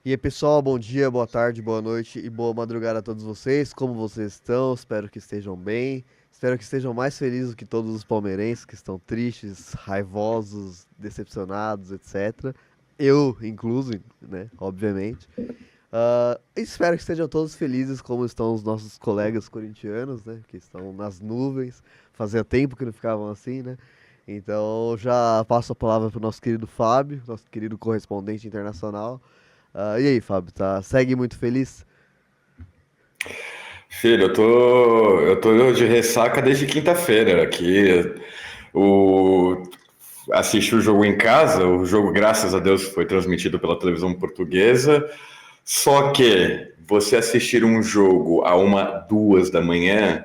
E aí, pessoal, bom dia, boa tarde, boa noite e boa madrugada a todos vocês. Como vocês estão? Espero que estejam bem. Espero que estejam mais felizes que todos os palmeirenses que estão tristes, raivosos, decepcionados, etc. Eu, incluso, né? Obviamente. Espero que estejam todos felizes como estão os nossos colegas corintianos, né? Que estão nas nuvens. Fazia tempo que não ficavam assim, né? Então, já passo a palavra para o nosso querido Fábio, nosso querido correspondente internacional. E aí, Fábio, segue muito feliz? Filho, eu tô de ressaca desde quinta-feira aqui. O, Assisti o jogo em casa, o jogo, graças a Deus, foi transmitido pela televisão portuguesa. Só que você assistir um jogo a 1, 2 da manhã,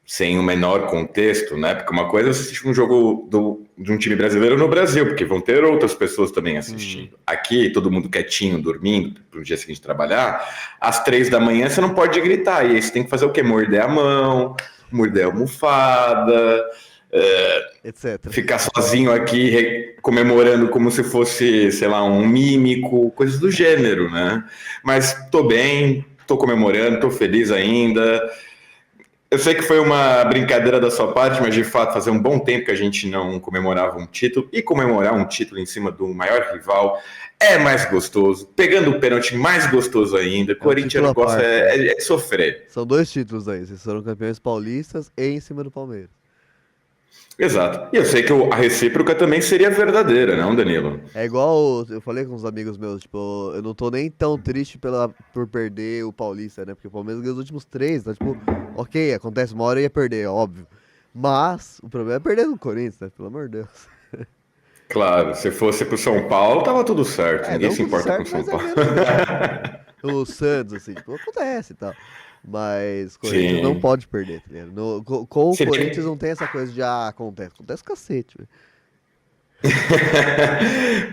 sem o menor contexto, né? Porque uma coisa é você assistir um jogo de um time brasileiro no Brasil, porque vão ter outras pessoas também Hum, assistindo. Aqui, todo mundo quietinho, dormindo, para o dia seguinte trabalhar, às 3 da manhã você não pode gritar, e aí você tem que fazer o quê? Morder a mão, morder a almofada, etc. ficar sozinho aqui comemorando como se fosse, sei lá, um mímico, coisas do gênero, né? Mas tô bem, tô comemorando, tô feliz ainda. Eu sei que foi uma brincadeira da sua parte, mas de fato fazia um bom tempo que a gente não comemorava um título, e comemorar um título em cima do maior rival é mais gostoso, pegando o pênalti mais gostoso ainda. É um título Corintiano à gosta parte, né? é de sofrer. São dois títulos aí. Vocês foram campeões paulistas e em cima do Palmeiras. Exato. E eu sei que a recíproca também seria verdadeira, não, Danilo? É igual eu falei com uns amigos meus, tipo, eu não tô nem tão triste por perder o Paulista, né? Porque o Palmeiras ganhou os últimos três, então, tipo, ok, acontece, uma hora ia perder, óbvio. Mas o problema é perder no Corinthians, né? Pelo amor de Deus. Claro, se fosse pro São Paulo, tava tudo certo. É, Ninguém não se tudo importa com o certo, São mas é Paulo. menos grave, né? Tipo, o Santos, assim, tipo, acontece e tal. Mas Corinthians não Sim. pode perder, tá ligado? Com o Corinthians Seria. não tem essa coisa de, acontece. Acontece cacete, velho.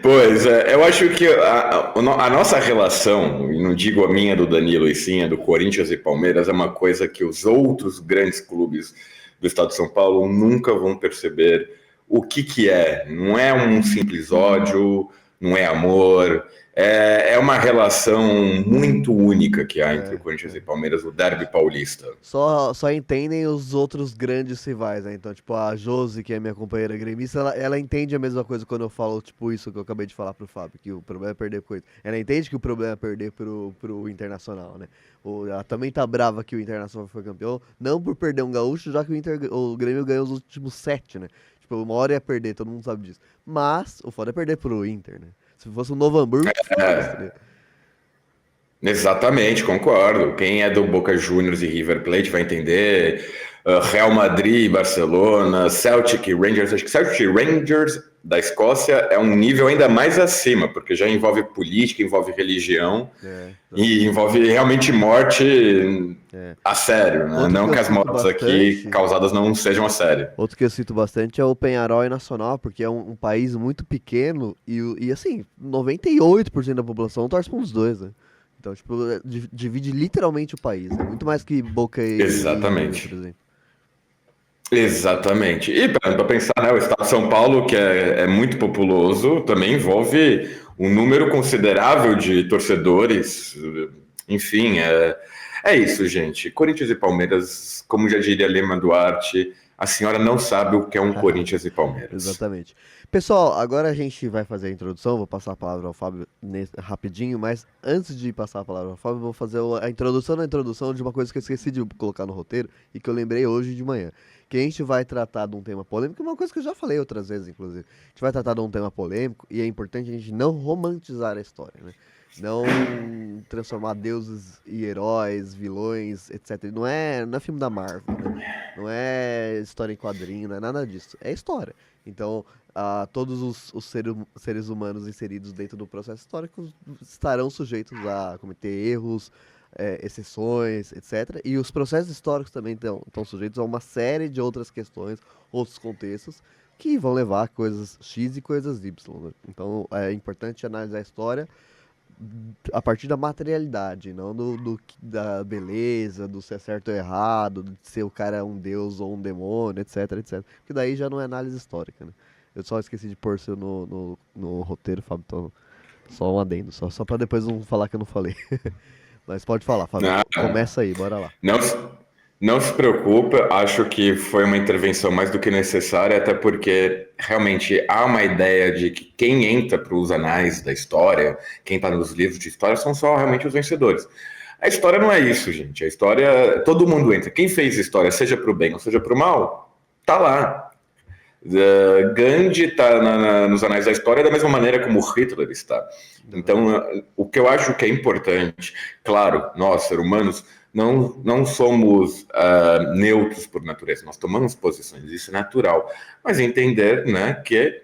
Pois é, eu acho que a nossa relação, e não digo a minha do Danilo e sim a do Corinthians e Palmeiras, é uma coisa que os outros grandes clubes do estado de São Paulo nunca vão perceber o que que é. Não é um simples ódio, não é amor, é uma relação muito única que há entre o É, Corinthians e é. Palmeiras, o derby paulista. Só entendem os outros grandes rivais, né? Então, tipo, a Josi, que é minha companheira gremista, ela entende a mesma coisa quando eu falo, tipo, isso que eu acabei de falar pro Fábio, que o problema é perder coisa. Ela entende que o problema é perder pro Internacional, né? Ela também tá brava que o Internacional foi campeão, não por perder um gaúcho, já que o Grêmio ganhou os últimos sete, né? Tipo, uma hora ia perder, todo mundo sabe disso. Mas, o foda é perder pro Inter, né? Se fosse um Novo Hamburgo, foda-se, tá ligado? Exatamente, concordo. Quem é do Boca Juniors e River Plate vai entender. Real Madrid, Barcelona, Celtic, Rangers. Acho que Celtic e Rangers da Escócia é um nível ainda mais acima, porque já envolve política, envolve religião É, e exatamente. envolve realmente morte É. a sério, né? Outro que Não eu que as cito mortes aqui bastante. causadas não sejam a sério. Outro que eu cito bastante é o Penharol e Nacional, porque é um país muito pequeno e assim, 98% da população torce para os dois, né? Então, tipo, divide literalmente o país. É muito mais que Boca e River, por Exatamente. exemplo. Exatamente. E para pensar, né, o estado de São Paulo, que é muito populoso, também envolve um número considerável de torcedores. Enfim, é isso, gente. Corinthians e Palmeiras, como já diria Lema Duarte, a senhora não sabe o que é um Corinthians e Palmeiras. Exatamente. Pessoal, agora a gente vai fazer a introdução. Vou passar a palavra ao Fábio rapidinho, mas antes de passar a palavra ao Fábio, eu vou fazer a introdução da introdução de uma coisa que eu esqueci de colocar no roteiro e que eu lembrei hoje de manhã. Que a gente vai tratar de um tema polêmico, uma coisa que eu já falei outras vezes, inclusive. A gente vai tratar de um tema polêmico e é importante a gente não romantizar a história, né? Não transformar deuses e heróis, vilões, etc. Não é filme da Marvel, né? Não é história em quadrinho, não é nada disso. É história. Então, todos os seres humanos inseridos dentro do processo histórico estarão sujeitos a cometer erros, exceções, etc. E os processos históricos também estão sujeitos a uma série de outras questões, outros contextos, que vão levar a coisas X e coisas Y, né? Então, é importante analisar a história a partir da materialidade, não da beleza, do se é certo ou errado, de ser o cara um deus ou um demônio, etc, etc. Porque daí já não é análise histórica, né? Eu só esqueci de pôr isso no roteiro, Fábio. Então. Só um adendo, só pra depois não falar que eu não falei. Mas pode falar, Fábio. Ah, Começa aí, bora lá. não, não se preocupe, acho que foi uma intervenção mais do que necessária, até porque realmente há uma ideia de que quem entra para os anais da história, quem está nos livros de história, são só realmente os vencedores. A história não é isso, gente. A história, todo mundo entra. Quem fez história, seja para o bem ou seja para o mal, tá lá. Gandhi está nos anais da história da mesma maneira como Hitler está. Então, o que eu acho que é importante, claro, nós, seres humanos, não somos neutros por natureza, nós tomamos posições, isso é natural, mas entender, né, que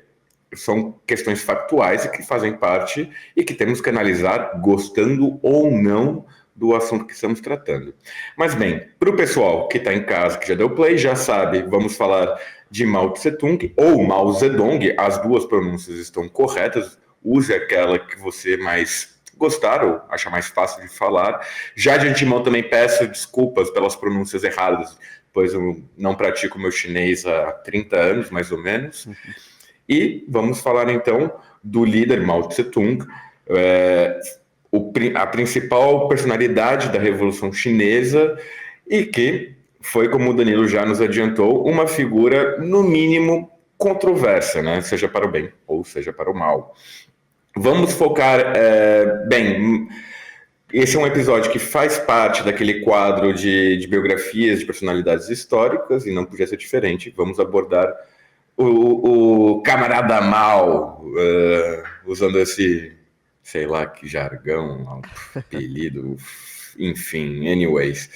são questões factuais e que fazem parte e que temos que analisar gostando ou não do assunto que estamos tratando. Mas bem, para o pessoal que está em casa, que já deu play, já sabe, vamos falar de Mao Tse Tung ou Mao Zedong, as duas pronúncias estão corretas, use aquela que você mais gostar ou acha mais fácil de falar. Já de antemão também peço desculpas pelas pronúncias erradas, pois eu não pratico meu chinês há 30 anos, mais ou menos. E vamos falar então do líder Mao Tse Tung, a principal personalidade da Revolução Chinesa e que foi, como o Danilo já nos adiantou, uma figura, no mínimo, controversa, né? Seja para o bem ou seja para o mal. Vamos focar, bem, esse é um episódio que faz parte daquele quadro de biografias de personalidades históricas e não podia ser diferente. Vamos abordar o camarada Mao, usando esse, sei lá que jargão, apelido, enfim, anyways.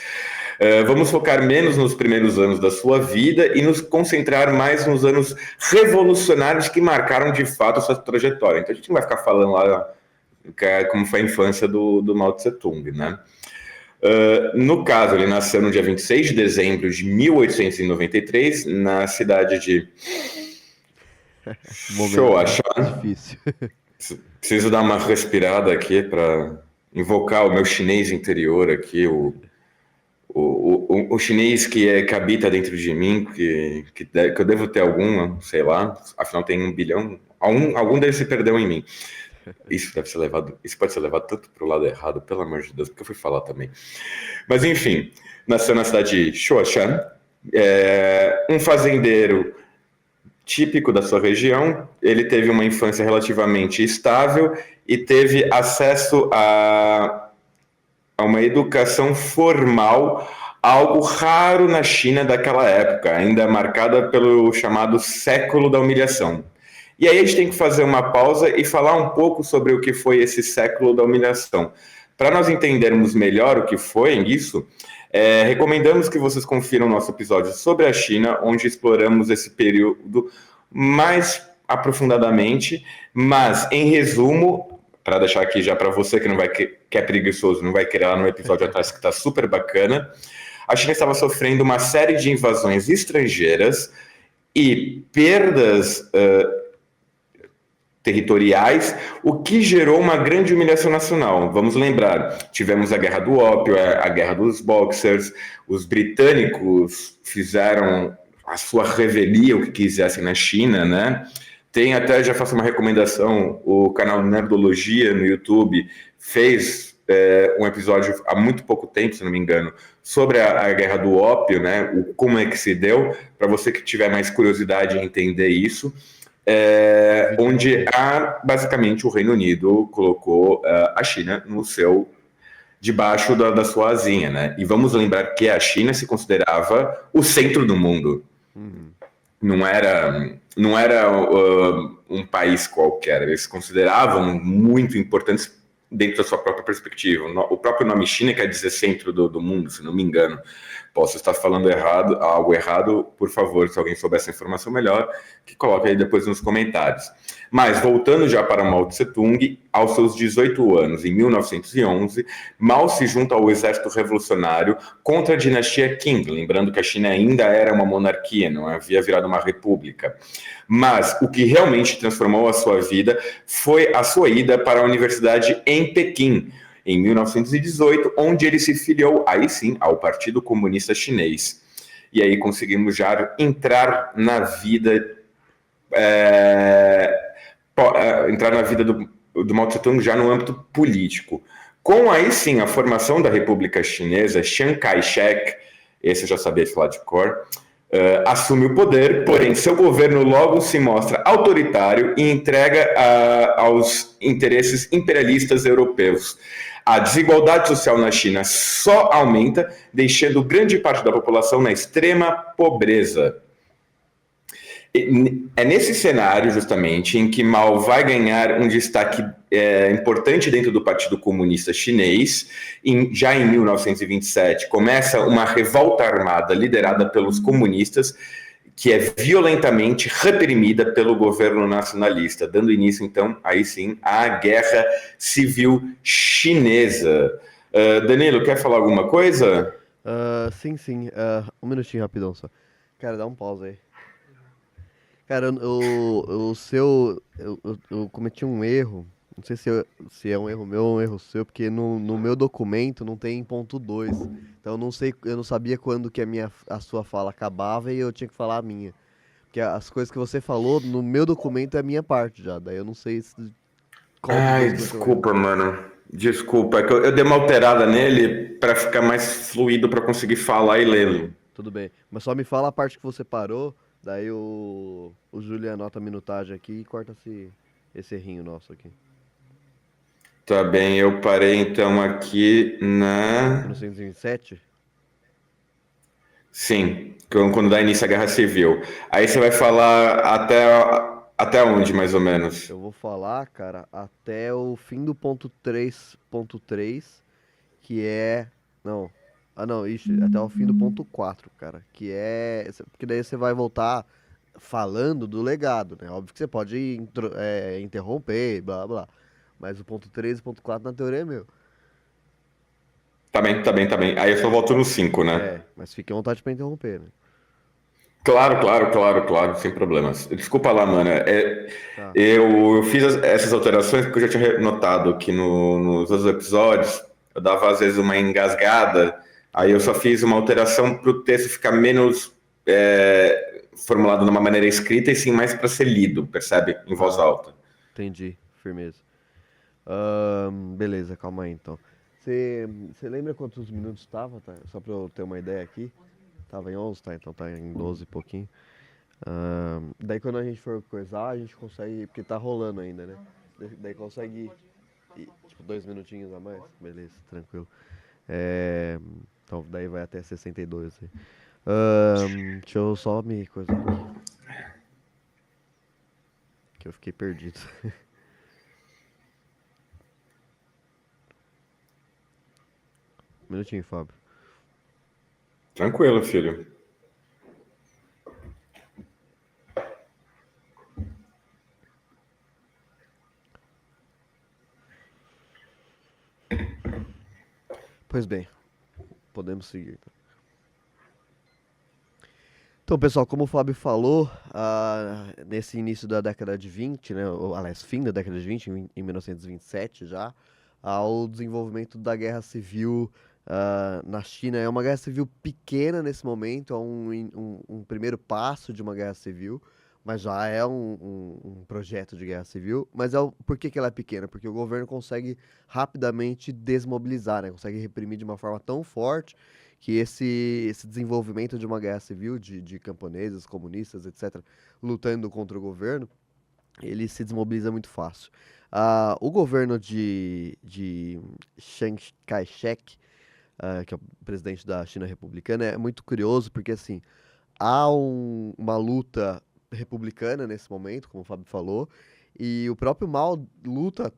Vamos focar menos nos primeiros anos da sua vida e nos concentrar mais nos anos revolucionários que marcaram de fato a sua trajetória. Então a gente não vai ficar falando lá como foi a infância do Mao Tse Tung, né? No caso, ele nasceu no dia 26 de dezembro de 1893, na cidade de Shoashan. Difícil. Preciso dar uma respirada aqui para invocar o meu chinês interior aqui, o chinês que habita dentro de mim, que eu devo ter algum, sei lá, afinal tem 1 bilhão, algum deles se perdeu em mim. Isso pode ser levado tanto para o lado errado, pelo amor de Deus, porque eu fui falar também. Mas enfim, nasceu na cidade de Shoashan, um fazendeiro típico da sua região. Ele teve uma infância relativamente estável e teve acesso a uma educação formal, algo raro na China daquela época, ainda marcada pelo chamado século da humilhação. E aí a gente tem que fazer uma pausa e falar um pouco sobre o que foi esse século da humilhação. Para nós entendermos melhor o que foi isso, recomendamos que vocês confiram nosso episódio sobre a China, onde exploramos esse período mais aprofundadamente, mas em resumo, para deixar aqui já para você que é preguiçoso, não vai querer lá no episódio atrás que está super bacana, a China estava sofrendo uma série de invasões estrangeiras e perdas territoriais, o que gerou uma grande humilhação nacional. Vamos lembrar, tivemos a Guerra do Ópio, a Guerra dos Boxers, os britânicos fizeram a sua revelia, o que quisessem na China, né? Tem até, já faço uma recomendação, o canal Nerdologia no YouTube fez um episódio há muito pouco tempo, se não me engano, sobre a Guerra do Ópio, né? Como é que se deu, para você que tiver mais curiosidade em entender isso. Onde basicamente o Reino Unido colocou a China debaixo da sua asinha, né? E vamos lembrar que a China se considerava o centro do mundo. Não era um país qualquer, eles se consideravam muito importantes dentro da sua própria perspectiva. O próprio nome China quer dizer centro do mundo, se não me engano. Posso estar falando algo errado, por favor, se alguém souber essa informação melhor, que coloque aí depois nos comentários. Mas, voltando já para Mao Tse Tung, aos seus 18 anos, em 1911, Mao se junta ao exército revolucionário contra a dinastia Qing, lembrando que a China ainda era uma monarquia, não havia virado uma república. Mas o que realmente transformou a sua vida foi a sua ida para a universidade em Pequim, em 1918, onde ele se filiou, aí sim, ao Partido Comunista Chinês. E aí conseguimos já entrar na vida do Mao Tse-tung já no âmbito político. Com aí sim a formação da República Chinesa, Chiang Kai-shek, esse eu já sabia falar de cor, assume o poder, porém seu governo logo se mostra autoritário e entrega aos interesses imperialistas europeus. A desigualdade social na China só aumenta, deixando grande parte da população na extrema pobreza. É nesse cenário, justamente, em que Mao vai ganhar um destaque importante dentro do Partido Comunista Chinês. Já em 1927, começa uma revolta armada liderada pelos comunistas, que é violentamente reprimida pelo governo nacionalista, dando início, então, aí sim, à Guerra Civil Chinesa. Danilo, quer falar alguma coisa? Sim. Um minutinho rapidão só. Cara, dá um pause aí. Cara, eu cometi um erro. Não sei se é um erro meu ou um erro seu, porque no meu documento não tem ponto 2. Então eu não sei, eu não sabia quando que a sua fala acabava e eu tinha que falar a minha. Porque as coisas que você falou no meu documento é a minha parte já. Daí eu não sei qual dos Ai, dois cometeu o erro. desculpa, mano. Desculpa, é que eu dei uma alterada nele para ficar mais fluido para conseguir falar e lê-lo. Tudo bem. Mas só me fala a parte que você parou, daí o Júlio anota a minutagem aqui e corta esse errinho nosso aqui. Tá bem, eu parei então aqui na. 1927? Sim, quando dá início à Guerra Civil. Aí você vai falar até onde, mais ou menos? Eu vou falar, cara, até o fim do ponto 3.3, que é. Não. Ah, não, ixi, até o fim do ponto 4, cara. Que é. Porque daí você vai voltar falando do legado, né? Óbvio que você pode interromper, blá blá. Mas o ponto 3 e o ponto 4 na teoria é meu. Tá bem. Aí eu só volto no 5, né? Mas fique à vontade pra interromper, né? Claro, sem problemas. Desculpa lá, mano. Tá. Eu fiz essas alterações porque eu já tinha notado que nos outros episódios eu dava às vezes uma engasgada, aí eu só fiz uma alteração para o texto ficar menos formulado de uma maneira escrita e sim mais para ser lido, percebe? Em voz alta. Entendi, firmeza. Beleza, calma aí então. Você lembra quantos minutos estava, tá? Só pra eu ter uma ideia aqui. Tava em 11, tá? Então tá em 12 e pouquinho. Daí quando a gente for coisar, a gente consegue. Porque tá rolando ainda, né? Daí consegue. Tipo, 2 minutinhos a mais? Beleza, tranquilo. Então daí vai até 62 aí. Deixa eu só me coisar aqui. Que eu fiquei perdido. Um minutinho, Fábio. Tranquilo, filho. Pois bem, podemos seguir. Então, pessoal, como o Fábio falou, nesse início da década de 20, né, aliás, fim da década de 20, em 1927 já, ao desenvolvimento da Guerra Civil na China. É uma guerra civil pequena nesse momento, é um primeiro passo de uma guerra civil, mas já é um projeto de guerra civil. Mas por que que ela é pequena? Porque o governo consegue rapidamente desmobilizar, né? Consegue reprimir de uma forma tão forte que esse desenvolvimento de uma guerra civil, de camponeses, comunistas, etc., lutando contra o governo, ele se desmobiliza muito fácil. O governo de Chiang Kai-shek, que é o presidente da China republicana, é muito curioso porque assim há uma luta republicana nesse momento, como o Fábio falou, e o próprio Mao luta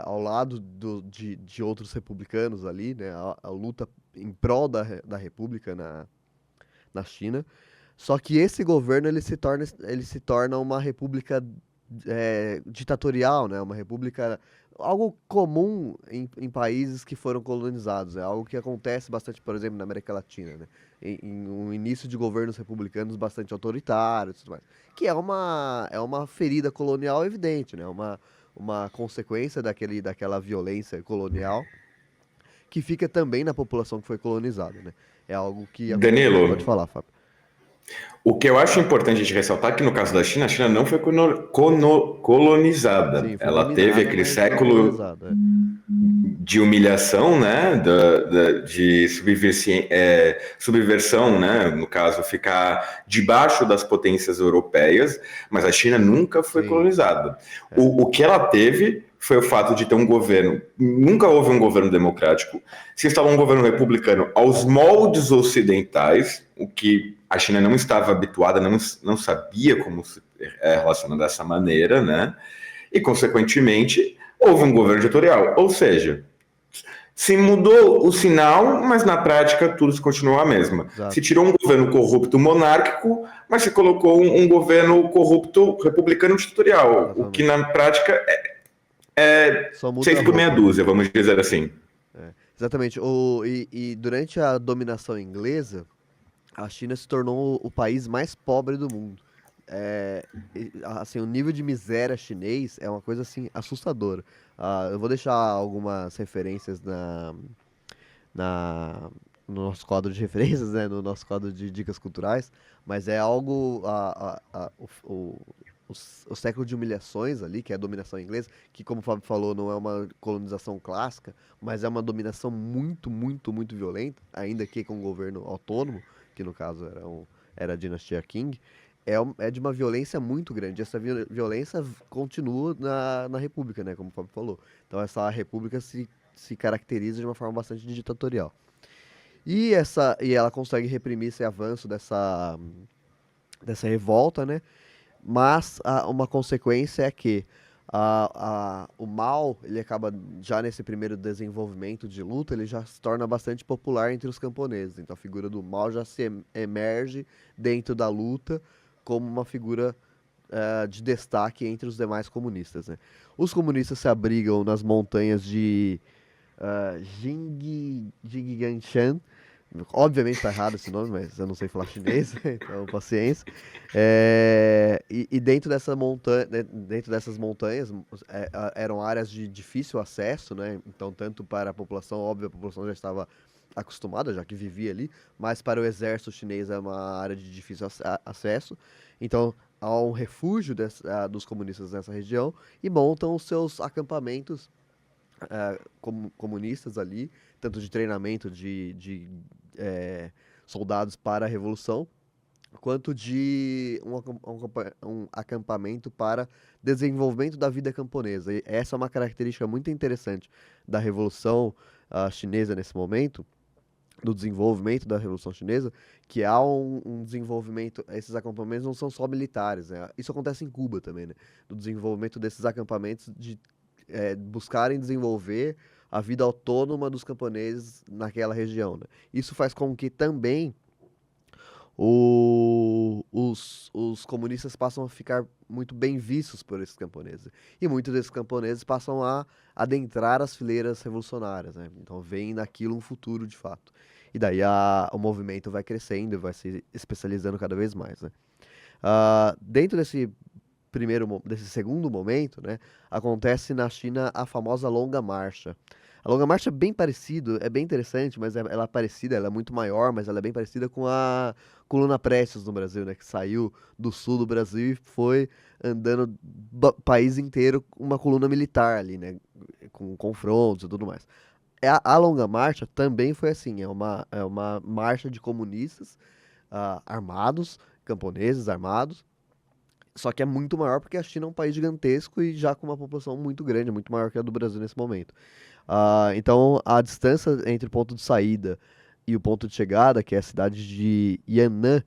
ao lado de outros republicanos ali, né? A luta em prol da República na China. Só que esse governo ele se torna uma república ditatorial, né? Uma república, algo comum em países que foram colonizados. É algo que acontece bastante, por exemplo, na América Latina, né? Em um início de governos republicanos bastante autoritários, e tudo mais. Que é uma ferida colonial evidente, né? Uma consequência daquela violência colonial que fica também na população que foi colonizada, né? É algo que acontece. Danilo, Pode falar, Fábio. O que eu acho importante a gente ressaltar é que no caso da China, a China não foi colonizada. Sim, foi Ela teve dominada, aquele mas não século colonizada. de humilhação, né, de subversão, né, no caso, ficar debaixo das potências europeias, mas a China nunca foi Sim, sim. colonizada. É, O que ela teve foi o fato de ter um governo, nunca houve um governo democrático, se instalou um governo republicano aos moldes ocidentais, o que a China não estava habituada, não sabia como se relacionar dessa maneira, né, e, consequentemente, houve um governo ditatorial, ou seja, se mudou o sinal, mas na prática tudo se continuou a mesma. Se exato. tirou um governo corrupto monárquico, mas se colocou um governo corrupto republicano ditatorial, o que Exatamente. na prática é Só muda a seis por meia roupa, né? dúzia, vamos dizer assim. É, exatamente. E durante a dominação inglesa, a China se tornou o país mais pobre do mundo. Assim, o nível de miséria chinês é uma coisa assim assustadora. Eu vou deixar algumas referências na, no nosso quadro de referências, né, no nosso quadro de dicas culturais, mas é algo o século de humilhações ali, que é a dominação inglesa, que como o Fábio falou, não é uma colonização clássica, mas é uma dominação muito, muito, muito violenta, ainda que com um governo autônomo, que no caso era a dinastia Qing. É de uma violência muito grande. Essa violência continua na República, né? Como o Fábio falou. Então, essa República se caracteriza de uma forma bastante ditatorial. E ela consegue reprimir esse avanço dessa revolta, né? Mas uma consequência é que o Mao, ele acaba, já nesse primeiro desenvolvimento de luta, ele já se torna bastante popular entre os camponeses. Então a figura do Mao já se emerge dentro da luta como uma figura de destaque entre os demais comunistas, né? Os comunistas se abrigam nas montanhas de Jingganshan. Obviamente tá errado esse nome, mas eu não sei falar chinês, então paciência. E dentro dessa montanha, dentro dessas montanhas, eram áreas de difícil acesso, né? Então, tanto para a população, óbvio, a população já estava acostumada, já que vivia ali, mas para o exército chinês é uma área de difícil acesso. Então, há um refúgio dos comunistas nessa região e montam os seus acampamentos comunistas ali, tanto de treinamento de soldados para a revolução, quanto de um acampamento para desenvolvimento da vida camponesa. E essa é uma característica muito interessante da Revolução Chinesa nesse momento, do desenvolvimento da Revolução Chinesa, que há um desenvolvimento, esses acampamentos não são só militares, né? Isso acontece em Cuba também, né? Do desenvolvimento desses acampamentos de buscarem desenvolver a vida autônoma dos camponeses naquela região, né? Isso faz com que também os comunistas passam a ficar muito bem vistos por esses camponeses. E muitos desses camponeses passam a adentrar as fileiras revolucionárias, né? Então veem naquilo um futuro de fato. E daí o movimento vai crescendo e vai se especializando cada vez mais, né? Dentro desse segundo momento, né, acontece na China a famosa Longa Marcha. A Longa Marcha é bem parecido, é bem interessante, mas ela é parecida, ela é muito maior, mas ela é bem parecida com a Coluna Prestes no Brasil, né, que saiu do sul do Brasil e foi andando país inteiro com uma coluna militar ali, né, com confrontos e tudo mais. A Longa Marcha também foi assim, é uma marcha de comunistas armados, camponeses armados, só que é muito maior porque a China é um país gigantesco e já com uma população muito grande, muito maior que a do Brasil nesse momento. Então, a distância entre o ponto de saída e o ponto de chegada, que é a cidade de Yan'an,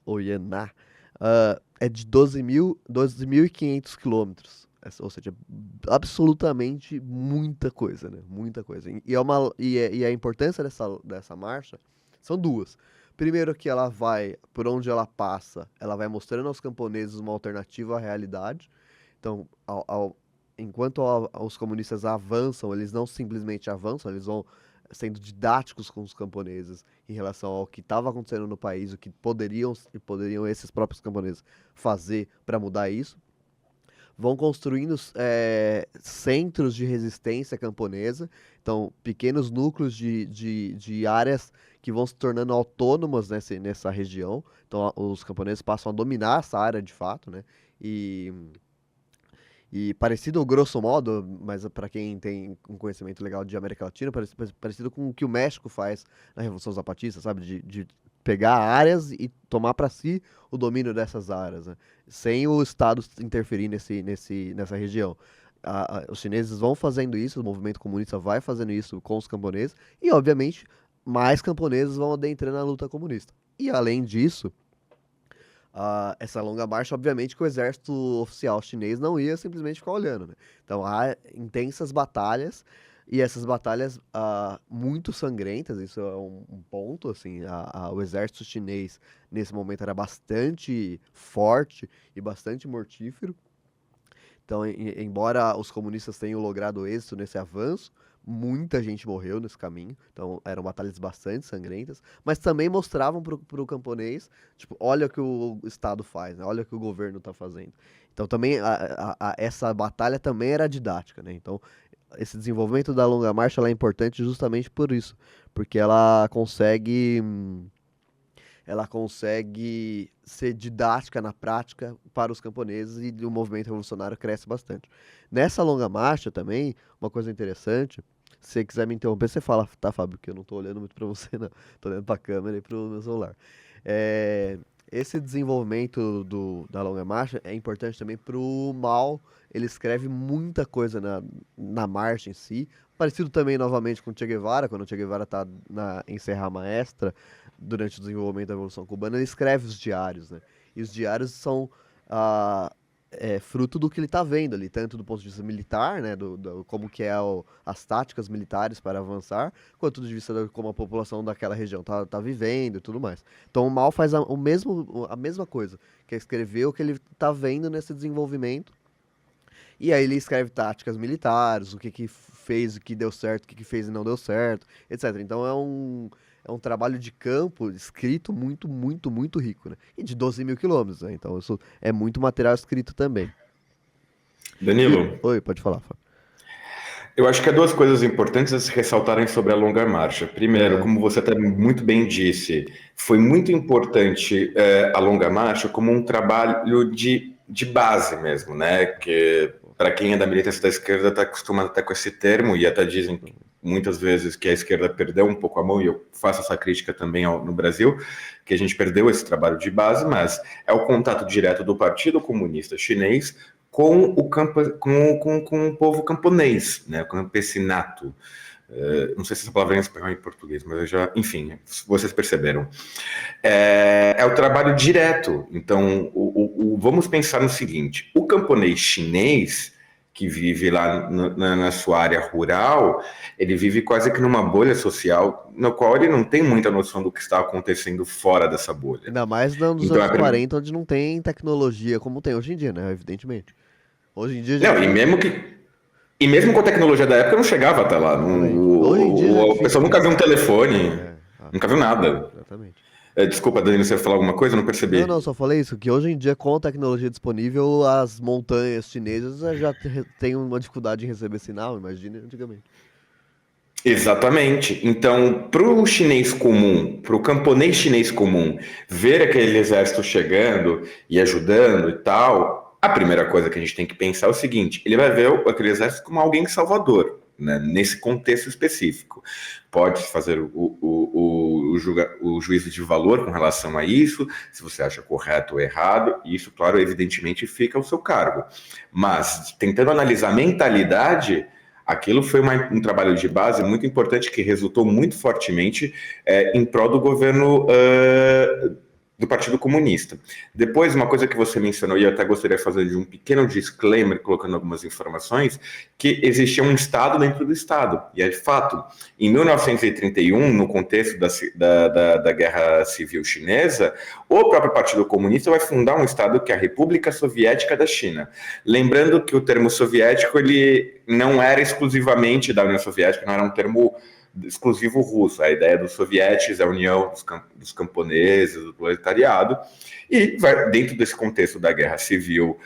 ou Yaná, é de 12.500 quilômetros. Ou seja, absolutamente muita coisa, né? Muita coisa. E a importância dessa marcha são duas. Primeiro que ela vai, por onde ela passa, ela vai mostrando aos camponeses uma alternativa à realidade. Então, enquanto os comunistas avançam, eles não simplesmente avançam, eles vão sendo didáticos com os camponeses em relação ao que estava acontecendo no país, o que poderiam esses próprios camponeses fazer para mudar isso. vão construindo centros de resistência camponesa, então pequenos núcleos de áreas que vão se tornando autônomas nessa região. Então os camponeses passam a dominar essa área de fato, né? E, e parecido, grosso modo, mas para quem tem um conhecimento legal de América Latina, parecido com o que o México faz na Revolução Zapatista, sabe? De pegar áreas e tomar para si o domínio dessas áreas, né? Sem o Estado interferir nessa região. Os chineses vão fazendo isso, o movimento comunista vai fazendo isso com os camponeses, e obviamente mais camponeses vão adentrando a luta comunista. E além disso, essa longa marcha, obviamente que o exército oficial chinês não ia simplesmente ficar olhando, né? Então há intensas batalhas, e essas batalhas muito sangrentas, isso é um ponto, assim, o exército chinês nesse momento era bastante forte e bastante mortífero. Então, embora os comunistas tenham logrado êxito nesse avanço, muita gente morreu nesse caminho. Então, eram batalhas bastante sangrentas, mas também mostravam para o camponês, tipo, olha o que o Estado faz, né? Olha o que o governo está fazendo. Então, também essa batalha também era didática, né? Então, esse desenvolvimento da longa marcha ela é importante justamente por isso, porque ela consegue ser didática na prática para os camponeses e o movimento revolucionário cresce bastante. Nessa longa marcha também, uma coisa interessante, se você quiser me interromper, você fala, tá, Fábio, que eu não tô olhando muito para você, não. Tô olhando para a câmera e para o meu celular. Esse desenvolvimento da longa marcha é importante também para o Mao. Ele escreve muita coisa na marcha em si, parecido também novamente com o Che Guevara, quando o Che Guevara está em Serra Maestra, durante o desenvolvimento da Revolução Cubana, ele escreve os diários, né? E os diários são fruto do que ele está vendo ali, tanto do ponto de vista militar, né, como que as táticas militares para avançar, quanto do ponto de vista de como a população daquela região tá vivendo e tudo mais. Então o Mao faz a mesma coisa, que é escrever o que ele está vendo nesse desenvolvimento, e aí ele escreve táticas militares, o que fez, o que deu certo, o que fez e não deu certo, etc. Então é um trabalho de campo escrito muito, muito, muito rico, né? E de 12 mil quilômetros, né? Então isso é muito material escrito também. Danilo, Oi, pode falar, Fábio. eu acho que há duas coisas importantes a se ressaltarem sobre a longa marcha. Primeiro, como você até muito bem disse, foi muito importante a longa marcha como um trabalho de base mesmo, né? Que para quem é da militância da esquerda está acostumado até com esse termo e até dizem muitas vezes que a esquerda perdeu um pouco a mão, e eu faço essa crítica também no Brasil, que a gente perdeu esse trabalho de base, mas é o contato direto do Partido Comunista Chinês com o povo camponês, né, o campesinato. Não sei se essa palavra é em espanhol ou em português, mas eu já, enfim, vocês perceberam. É o trabalho direto. Então, vamos pensar no seguinte: o camponês chinês que vive lá na sua área rural, ele vive quase que numa bolha social, no qual ele não tem muita noção do que está acontecendo fora dessa bolha. Ainda mais nos Então, anos 40, onde não tem tecnologia como tem hoje em dia, né? Evidentemente. Hoje em dia não, e mesmo com a tecnologia da época não chegava até lá. Hoje em dia O pessoal nunca viu um telefone, nunca viu nada. Exatamente. Desculpa, Danilo, você ia falar alguma coisa? Eu não percebi. Não, só falei isso, que hoje em dia, com a tecnologia disponível, as montanhas chinesas já têm uma dificuldade em receber sinal, imagina antigamente. Exatamente. Então, para o chinês comum, para o camponês chinês comum, ver aquele exército chegando e ajudando e tal, a primeira coisa que a gente tem que pensar é o seguinte: ele vai ver aquele exército como alguém salvador, né, nesse contexto específico. Pode fazer o juízo de valor com relação a isso, se você acha correto ou errado, e isso, claro, evidentemente fica ao seu cargo. Mas, tentando analisar a mentalidade, aquilo foi um trabalho de base muito importante que resultou muito fortemente em prol do governo do Partido Comunista. Depois, uma coisa que você mencionou, e eu até gostaria de fazer de um pequeno disclaimer, colocando algumas informações, que existia um Estado dentro do Estado. E é de fato, em 1931, no contexto da Guerra Civil Chinesa, o próprio Partido Comunista vai fundar um Estado que é a República Soviética da China. Lembrando que o termo soviético ele não era exclusivamente da União Soviética, não era um termo exclusivo russo. A ideia dos soviéticos é a união dos camponeses, do proletariado, e dentro desse contexto da guerra civil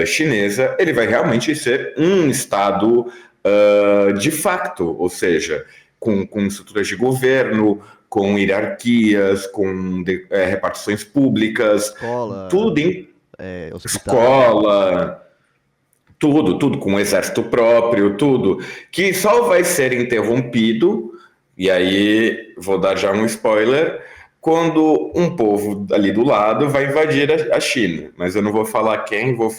chinesa, ele vai realmente ser um Estado de facto, ou seja, com estruturas de governo, com hierarquias, com repartições públicas, Escola, tudo em hospital. escola, tudo com um exército próprio, tudo, que só vai ser interrompido, e aí vou dar já um spoiler, quando um povo ali do lado vai invadir a China. Mas eu não vou falar quem, vou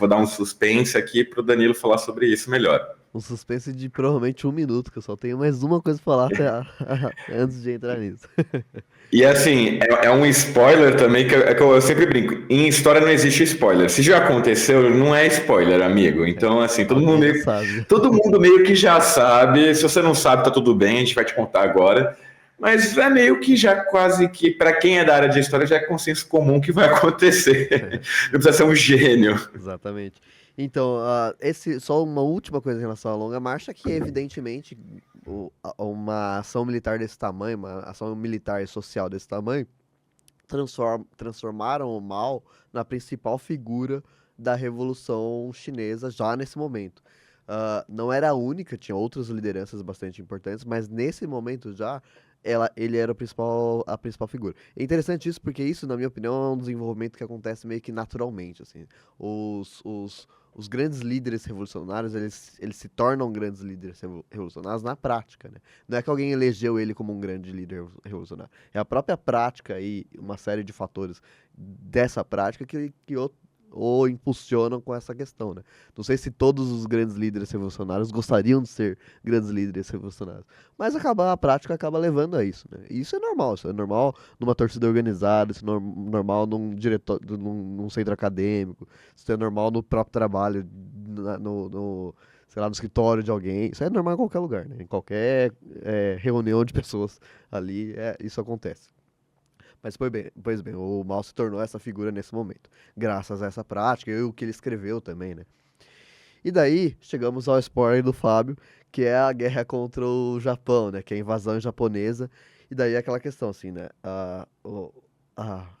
dar um suspense aqui para o Danilo falar sobre isso melhor. Um suspense de provavelmente 1 minuto, que eu só tenho mais uma coisa pra falar antes de entrar nisso. E assim, é um spoiler também que eu sempre brinco. Em história não existe spoiler. Se já aconteceu, não é spoiler, amigo. Então, assim, todo mundo meio que já sabe. Se você não sabe, tá tudo bem, a gente vai te contar agora. Mas é meio que já quase que, para quem é da área de história, já é consenso comum que vai acontecer. Não precisa ser um gênio. Exatamente. Então, só uma última coisa em relação à longa marcha, que evidentemente uma ação militar desse tamanho, uma ação militar e social desse tamanho, transformaram o Mao na principal figura da Revolução Chinesa já nesse momento. Não era a única, tinha outras lideranças bastante importantes, mas nesse momento já ele era a principal figura. É interessante isso porque isso, na minha opinião, é um desenvolvimento que acontece meio que naturalmente, assim. Os grandes líderes revolucionários, eles se tornam grandes líderes revolucionários na prática, né? Não é que alguém elegeu ele como um grande líder revolucionário. É a própria prática e uma série de fatores dessa prática que o impulsionam com essa questão, né? Não sei se todos os grandes líderes revolucionários gostariam de ser grandes líderes revolucionários, mas a prática acaba levando a isso, né? E isso é normal numa torcida organizada, isso é normal num centro acadêmico, isso é normal no próprio trabalho, sei lá, no escritório de alguém, isso é normal em qualquer lugar, né? Em qualquer reunião de pessoas ali, isso acontece. Mas, pois bem, o Mao se tornou essa figura nesse momento, graças a essa prática e o que ele escreveu também, né? E daí, chegamos ao spoiler do Fábio, que é a guerra contra o Japão, né? Que é a invasão japonesa. E daí aquela questão, assim, né? A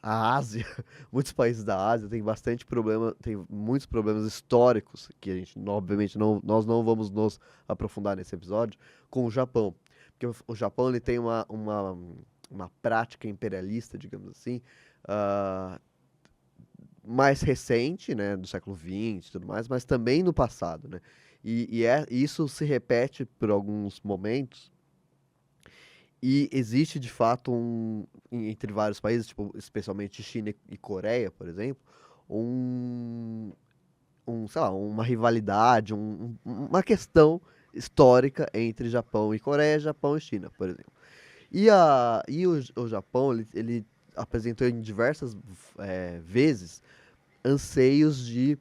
Ásia, muitos países da Ásia têm bastante problema, tem muitos problemas históricos, que a gente, obviamente, nós não vamos nos aprofundar nesse episódio, com o Japão. Porque o Japão, ele tem uma prática imperialista, digamos assim, mais recente, né, do século XX e tudo mais, mas também no passado, né? E isso se repete por alguns momentos, e existe de fato entre vários países, tipo, especialmente China e Coreia, por exemplo, sei lá, uma rivalidade, uma questão histórica entre Japão e Coreia, Japão e China, por exemplo. E o Japão, ele apresentou em diversas vezes anseios de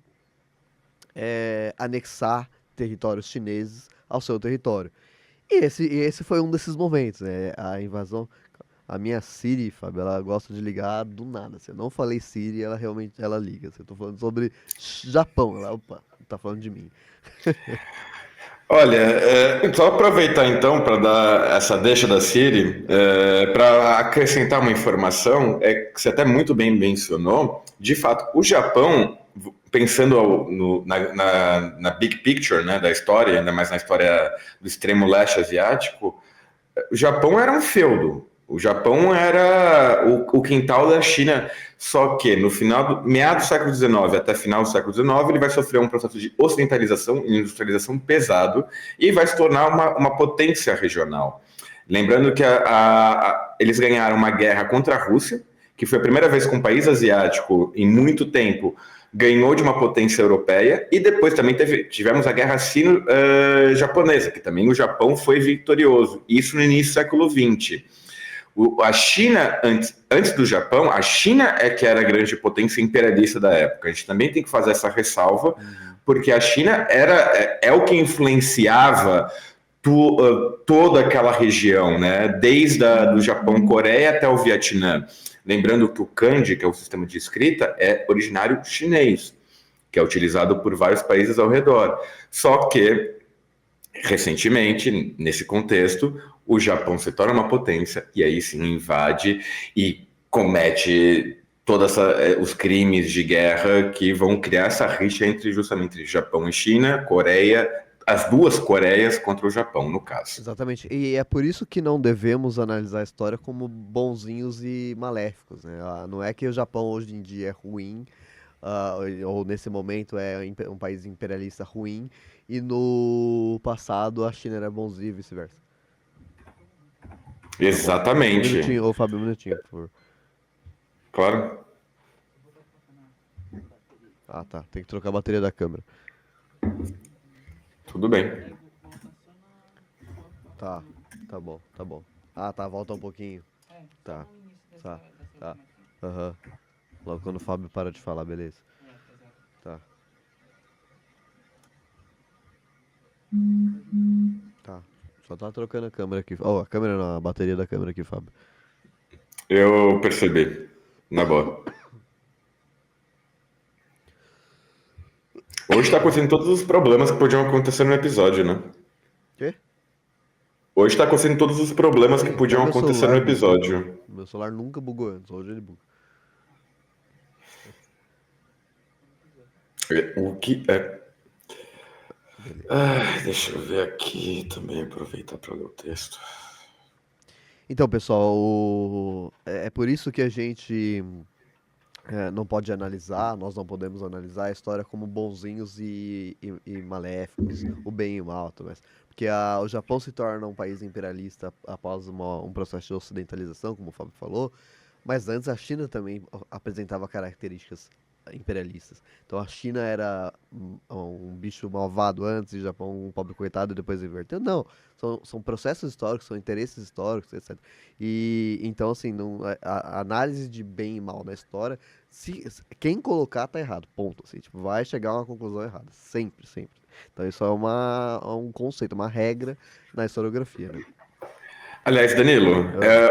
anexar territórios chineses ao seu território. E esse foi um desses momentos, né? A invasão. A minha Siri, Fábio, ela gosta de ligar do nada. Se eu não falei Siri, ela realmente liga. Se eu tô falando sobre Japão, opa, tá falando de mim. Olha, só aproveitar então para dar essa deixa da Siri, para acrescentar uma informação, que você até muito bem mencionou, de fato, o Japão, pensando na big picture, né, da história, ainda mais na história do extremo leste asiático, o Japão era um feudo. O Japão era o quintal da China, só que no meados do século XIX até final do século XIX, ele vai sofrer um processo de ocidentalização e industrialização pesado e vai se tornar uma potência regional. Lembrando que eles ganharam uma guerra contra a Rússia, que foi a primeira vez que um país asiático, em muito tempo, ganhou de uma potência europeia, e depois também tivemos a guerra sino-japonesa, que também o Japão foi vitorioso, isso no início do século XX. A China, antes do Japão, a China é que era a grande potência imperialista da época. A gente também tem que fazer essa ressalva, porque a China é o que influenciava toda aquela região, né? Desde do Japão, Coreia até o Vietnã. Lembrando que o kanji, que é o sistema de escrita, é originário chinês, que é utilizado por vários países ao redor. Só que Recentemente, nesse contexto, o Japão se torna uma potência e aí sim invade e comete todos os crimes de guerra que vão criar essa rixa entre justamente Japão e China, Coreia, as duas Coreias contra o Japão, no caso. Exatamente. E é por isso que não devemos analisar a história como bonzinhos e maléficos, né? Não é que o Japão hoje em dia é ruim, ou nesse momento é um país imperialista ruim, e no passado a China era bonzinha e vice-versa. Tá bom. Um Exatamente. minutinho, ô Fábio, um minutinho, por favor. Claro. Ah, tá. Tem que trocar a bateria da câmera. Tudo bem. Tá, tá bom, tá bom. Ah, tá, volta um pouquinho. Tá, tá, tá. Aham. Logo quando o Fábio para de falar, beleza. Tá. Tá. Só tá trocando a câmera aqui. Oh, a câmera não, a bateria da câmera aqui, Fábio. Eu percebi. Na boa. Hoje tá acontecendo todos os problemas que podiam acontecer no episódio, né? Quê? Hoje tá acontecendo todos os problemas que Sim, até podiam meu acontecer no celular bugou. episódio. Meu celular nunca bugou antes, hoje ele buga. O que é. Beleza. Deixa eu ver aqui também, aproveitar para ler o texto. Então, pessoal, é por isso que a gente não pode analisar, nós não podemos analisar a história como bonzinhos e maléficos, o bem e o mal, tudo mais. Porque o Japão se torna um país imperialista após um processo de ocidentalização, como o Fábio falou, mas antes a China também apresentava características imperialistas. Então a China era um bicho malvado antes e o Japão um pobre coitado e depois inverteu. Não, são processos históricos, são interesses históricos, etc. E então assim, a análise de bem e mal na história, quem colocar tá errado, ponto. Assim, tipo, vai chegar a uma conclusão errada, sempre, sempre. Então isso é um conceito, uma regra na historiografia, né? Aliás, Danilo,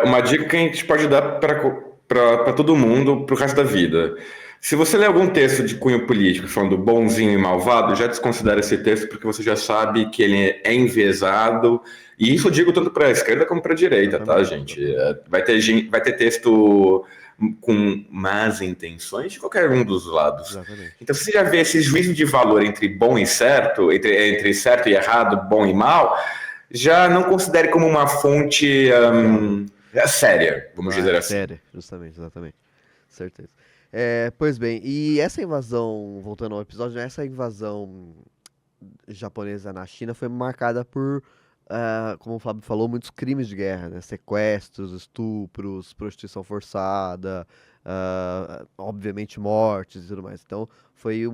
uma dica que a gente pode dar para todo mundo pro resto da vida. Se você ler algum texto de cunho político falando bonzinho e malvado, já desconsidera esse texto porque você já sabe que ele é enviesado. E isso eu digo tanto para a esquerda como para a direita, tá, gente? Vai ter texto com más intenções de qualquer um dos lados. Exatamente. Então, se você já vê esse juízo de valor entre bom e certo, entre certo e errado, bom e mal, já não considere como uma fonte séria, vamos dizer assim. Séria, justamente, exatamente. Certeza. Pois bem, e essa invasão, voltando ao episódio, essa invasão japonesa na China foi marcada por, como o Fábio falou, muitos crimes de guerra, né? Sequestros, estupros, prostituição forçada, obviamente mortes e tudo mais. Então foi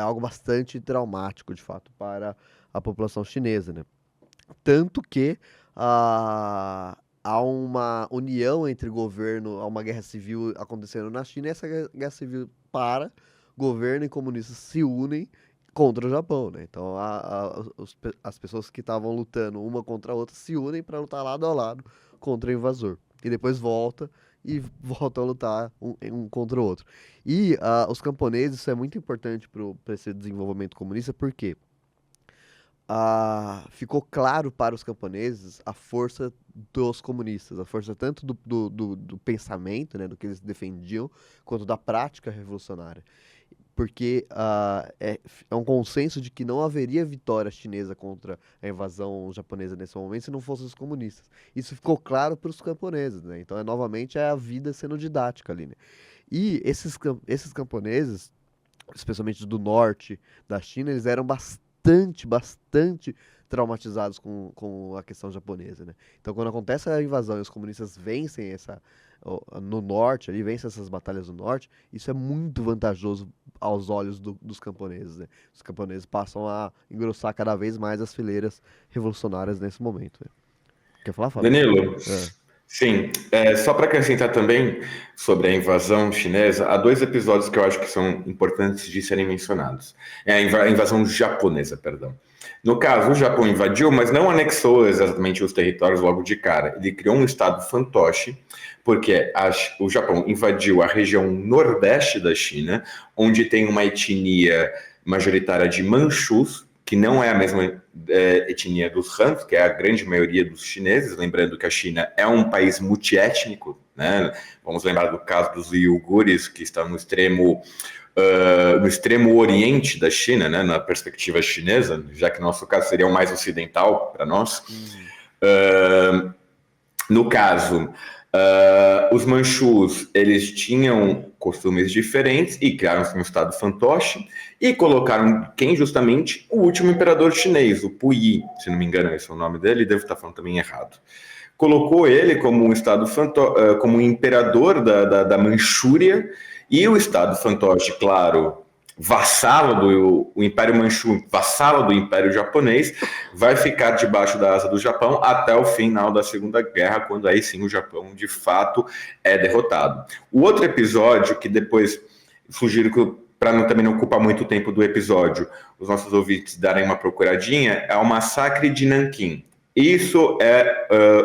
algo bastante traumático, de fato, para a população chinesa, né? Tanto que há uma união entre governo, há uma guerra civil acontecendo na China, e essa guerra civil governo e comunistas se unem contra o Japão, né? Então as pessoas que estavam lutando uma contra a outra se unem para lutar lado a lado contra o invasor. E depois voltam a lutar um contra o outro. E os camponeses, isso é muito importante para esse desenvolvimento comunista, porque ficou claro para os camponeses a força dos comunistas, a força tanto do pensamento, né, do que eles defendiam, quanto da prática revolucionária. Porque é um consenso de que não haveria vitória chinesa contra a invasão japonesa nesse momento se não fossem os comunistas. Isso ficou claro para os camponeses, né? Então, novamente, é a vida sendo didática ali, né? E esses camponeses, especialmente do norte da China, eles eram bastante traumatizados com a questão japonesa, né? Então, quando acontece a invasão e os comunistas vencem no norte, ali, vencem essas batalhas no norte, isso é muito vantajoso aos olhos dos camponeses, né? Os camponeses passam a engrossar cada vez mais as fileiras revolucionárias nesse momento, né? Quer falar, Fábio? Danilo, sim, só para acrescentar também sobre a invasão chinesa, há dois episódios que eu acho que são importantes de serem mencionados. É a invasão japonesa, perdão. No caso, o Japão invadiu, mas não anexou exatamente os territórios logo de cara. Ele criou um estado fantoche, porque o Japão invadiu a região nordeste da China, onde tem uma etnia majoritária de manchus, que não é a mesma etnia dos Han, que é a grande maioria dos chineses, lembrando que a China é um país multiétnico, né? Vamos lembrar do caso dos uigures, que estão no extremo oriente da China, né? Na perspectiva chinesa, já que no nosso caso seria o mais ocidental para nós. No caso, os manchus, eles tinham costumes diferentes e criaram um estado fantoche e colocaram quem justamente? O último imperador chinês, o Puyi, se não me engano esse é o nome dele, devo estar falando também errado. Colocou ele como um estado como um imperador da Manchúria, e o estado fantoche, claro, vassalo do Império Manchu, vassalo do Império Japonês, vai ficar debaixo da asa do Japão até o final da Segunda Guerra, quando aí sim o Japão de fato é derrotado. O outro episódio, que depois sugiro que, para também não ocupar muito tempo do episódio, os nossos ouvintes darem uma procuradinha, é o massacre de Nanquim. Isso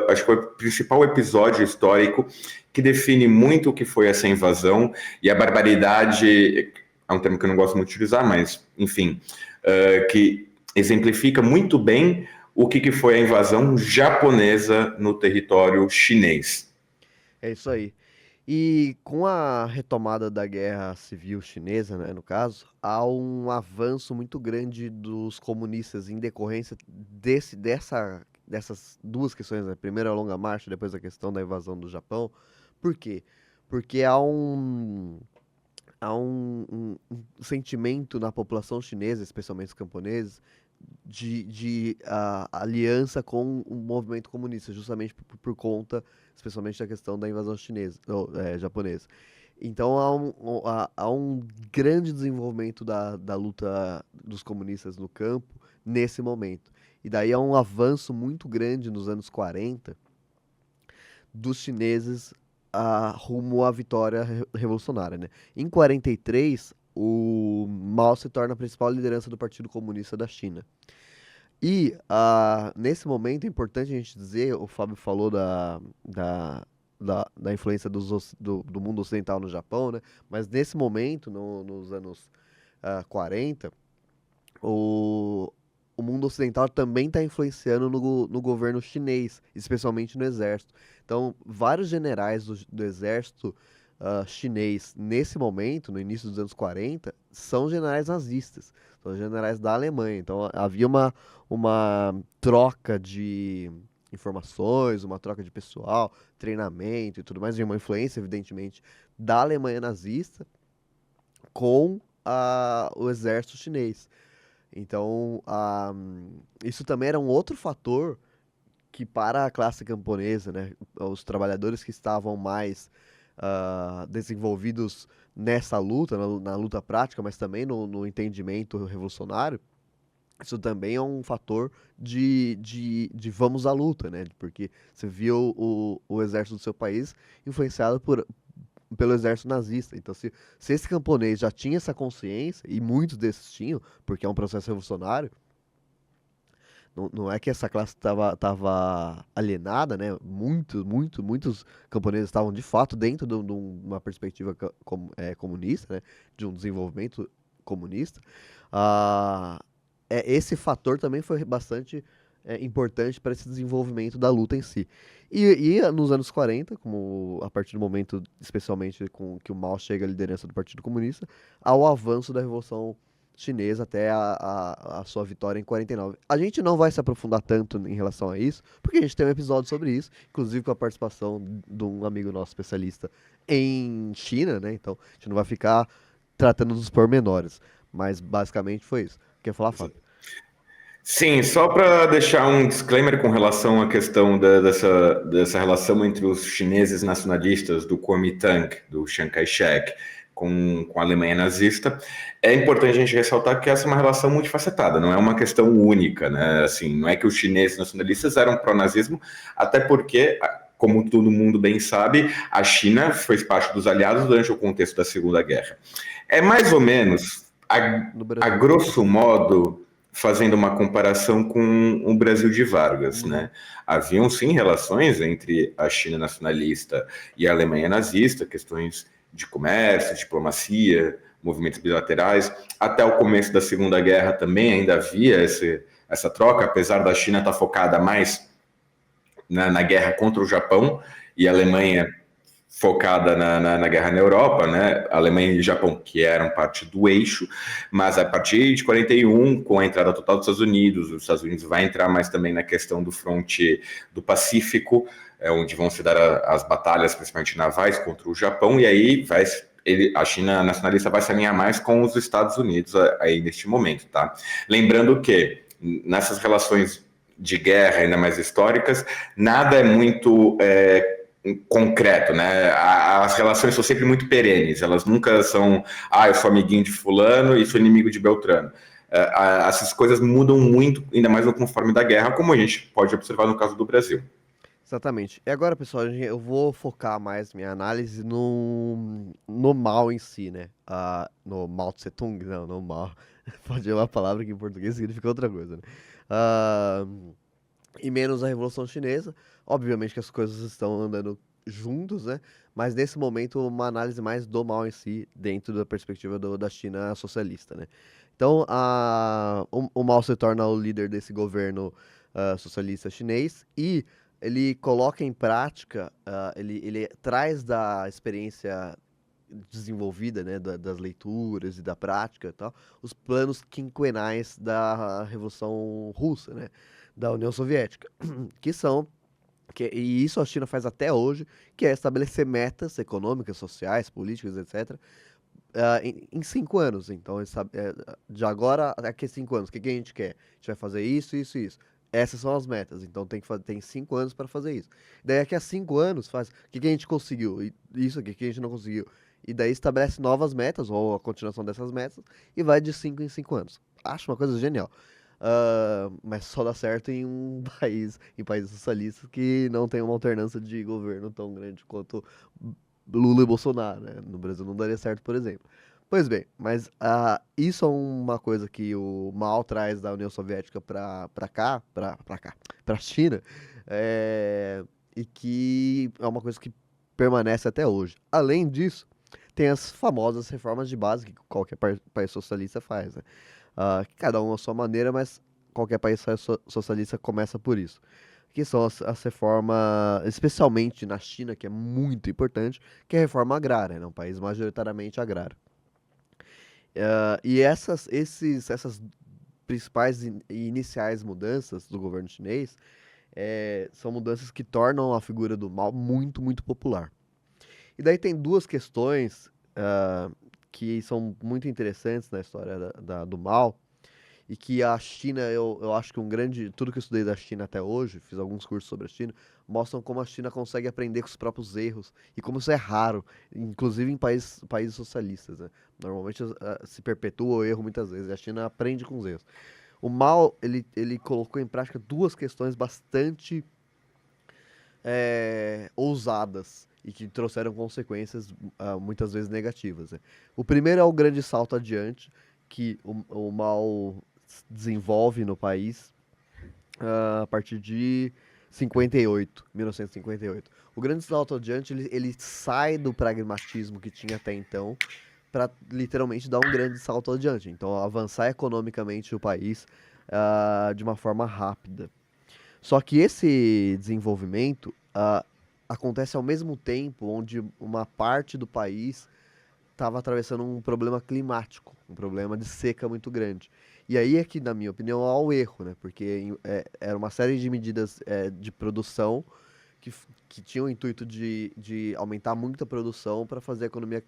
acho que foi o principal episódio histórico que define muito o que foi essa invasão e a barbaridade. É um termo que eu não gosto muito de utilizar, mas, enfim, que exemplifica muito bem o que foi a invasão japonesa no território chinês. É isso aí. E com a retomada da guerra civil chinesa, né, no caso, há um avanço muito grande dos comunistas em decorrência dessas duas questões, né? Primeiro a longa marcha, depois a questão da invasão do Japão. Por quê? Porque há um sentimento na população chinesa, especialmente os camponeses, de aliança com o movimento comunista, justamente por conta, especialmente da questão da invasão japonesa. Então há um grande desenvolvimento da luta dos comunistas no campo nesse momento. E daí há um avanço muito grande nos anos 40 dos chineses rumo à vitória revolucionária, né? Em 43, o Mao se torna a principal liderança do Partido Comunista da China. E nesse momento é importante a gente dizer, o Fábio falou da influência do mundo ocidental no Japão, né? Mas nesse momento, nos anos 40, o mundo ocidental também está influenciando no governo chinês, especialmente no exército. Então, vários generais do exército chinês, nesse momento, no início dos anos 40, são generais nazistas, são generais da Alemanha. Então, havia uma troca de informações, uma troca de pessoal, treinamento e tudo mais, e uma influência, evidentemente, da Alemanha nazista com o exército chinês. Então, isso também era um outro fator que, para a classe camponesa, né, os trabalhadores que estavam mais desenvolvidos nessa luta, na luta prática, mas também no entendimento revolucionário, isso também é um fator de vamos à luta, né? Porque você viu o exército do seu país influenciado pelo exército nazista. Então, se esse camponês já tinha essa consciência, e muitos desses tinham, porque é um processo revolucionário, não é que essa classe estava alienada, né? Muitos camponeses estavam de fato dentro de uma perspectiva comunista, né? De um desenvolvimento comunista. Esse fator também foi bastante importante para esse desenvolvimento da luta em si. E nos anos 40, como a partir do momento, especialmente com que o Mao chega à liderança do Partido Comunista, ao avanço da Revolução Chinesa até a sua vitória em 49. A gente não vai se aprofundar tanto em relação a isso, porque a gente tem um episódio sobre isso, inclusive com a participação de um amigo nosso especialista em China, né? Então a gente não vai ficar tratando dos pormenores, mas basicamente foi isso. Quer falar, Fábio? Sim, só para deixar um disclaimer com relação à questão dessa relação entre os chineses nacionalistas do Kuomintang, do Chiang Kai-shek, com a Alemanha nazista, é importante a gente ressaltar que essa é uma relação multifacetada, não é uma questão única, né? Assim, não é que os chineses nacionalistas eram pró-nazismo, até porque, como todo mundo bem sabe, a China fez parte dos aliados durante o contexto da Segunda Guerra. É mais ou menos, a grosso modo, fazendo uma comparação com o Brasil de Vargas, né? Haviam sim relações entre a China nacionalista e a Alemanha nazista, questões de comércio, diplomacia, movimentos bilaterais. Até o começo da Segunda Guerra também ainda havia essa troca, apesar da China estar focada mais na guerra contra o Japão e a Alemanha focada na guerra na Europa, né? A Alemanha e o Japão, que eram parte do eixo, mas a partir de 41, com a entrada total dos Estados Unidos vai entrar mais também na questão do fronte do Pacífico, onde vão se dar as batalhas, principalmente navais, contra o Japão, e aí a China nacionalista vai se alinhar mais com os Estados Unidos aí neste momento, tá? Lembrando que nessas relações de guerra, ainda mais históricas, nada é muito concreto, né? As relações são sempre muito perenes, elas nunca são, eu sou amiguinho de fulano e sou inimigo de Beltrano. Essas coisas mudam muito, ainda mais no conforme da guerra, como a gente pode observar no caso do Brasil. Exatamente. E agora, pessoal, eu vou focar mais minha análise no Mao em si, né? No Mao Tse Tung, não, no Mao. Pode ser uma palavra que em português significa outra coisa, né? Ah, e menos a Revolução Chinesa. Obviamente que as coisas estão andando juntos, né? Mas nesse momento, uma análise mais do Mao em si, dentro da perspectiva da China socialista, né? Então, o Mao se torna o líder desse governo socialista chinês e ele coloca em prática, ele traz da experiência desenvolvida, né, das leituras e da prática e tal, os planos quinquenais da Revolução Russa, né, da União Soviética, que são e isso a China faz até hoje, que é estabelecer metas econômicas, sociais, políticas, etc., em 5 anos. Então, de agora daqui a 5 anos, o que a gente quer? A gente vai fazer isso, isso e isso. Essas são as metas. Então, tem 5 anos para fazer isso. Daí, daqui a 5 anos, faz o que a gente conseguiu? Isso aqui, que a gente não conseguiu. E daí estabelece novas metas, ou a continuação dessas metas, e vai de 5 em 5 anos. Acho uma coisa genial. Mas só dá certo em um em países socialistas que não tem uma alternância de governo tão grande quanto Lula e Bolsonaro, né? No Brasil não daria certo, por exemplo. Pois bem, mas isso é uma coisa que o Mao traz da União Soviética para China, e que é uma coisa que permanece até hoje. Além disso, tem as famosas reformas de base que qualquer país socialista faz, né? Cada um à sua maneira, mas qualquer país socialista começa por isso. Que são as reformas, especialmente na China, que é muito importante, que é a reforma agrária, né? Um país majoritariamente agrário. E essas principais e iniciais mudanças do governo chinês são mudanças que tornam a figura do Mao muito, muito popular. E daí tem duas questões que são muito interessantes na história do Mao, e que a China, eu acho que tudo que eu estudei da China até hoje, fiz alguns cursos sobre a China, mostram como a China consegue aprender com os próprios erros, e como isso é raro, inclusive em países socialistas, né? Normalmente se perpetua o erro muitas vezes, e a China aprende com os erros. O Mao, ele colocou em prática duas questões bastante ousadas, e que trouxeram consequências muitas vezes negativas, né? O primeiro é o grande salto adiante, que o Mao desenvolve no país a partir de 1958. O grande salto adiante, ele sai do pragmatismo que tinha até então para literalmente dar um grande salto adiante. Então, avançar economicamente o país de uma forma rápida. Só que esse desenvolvimento acontece ao mesmo tempo onde uma parte do país estava atravessando um problema climático, um problema de seca muito grande. E aí é que, na minha opinião, há o erro, né? Porque era uma série de medidas de produção que tinham o intuito de aumentar muito a produção para fazer a economia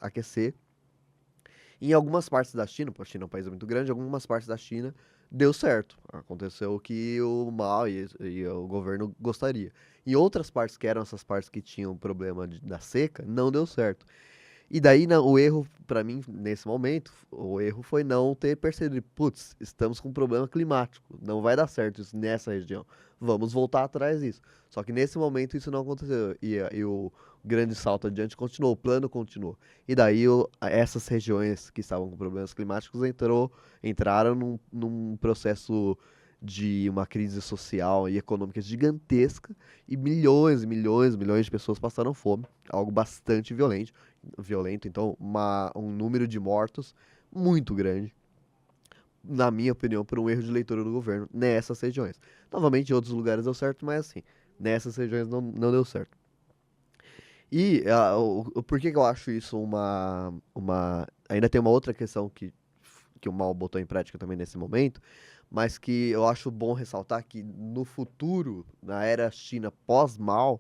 aquecer. Em algumas partes da China, porque a China é um país muito grande, algumas partes da China deu certo. Aconteceu o que o Mao e o governo gostaria. Em outras partes, que eram essas partes que tinham problema da seca, não deu certo. E daí o erro, pra mim, nesse momento, o erro foi não ter percebido, putz, estamos com um problema climático, não vai dar certo isso nessa região, vamos voltar atrás disso. Só que nesse momento isso não aconteceu, e o grande salto adiante continuou, o plano continuou. E daí essas regiões que estavam com problemas climáticos entraram num processo de uma crise social e econômica gigantesca e milhões, milhões, milhões de pessoas passaram fome, algo bastante violento, então um número de mortos muito grande, na minha opinião, por um erro de leitura do governo nessas regiões. Novamente, em outros lugares deu certo, mas assim, nessas regiões não deu certo. E por que que eu acho isso Ainda tem uma outra questão que o Mao botou em prática também nesse momento, mas que eu acho bom ressaltar que no futuro, na era China pós-Mao,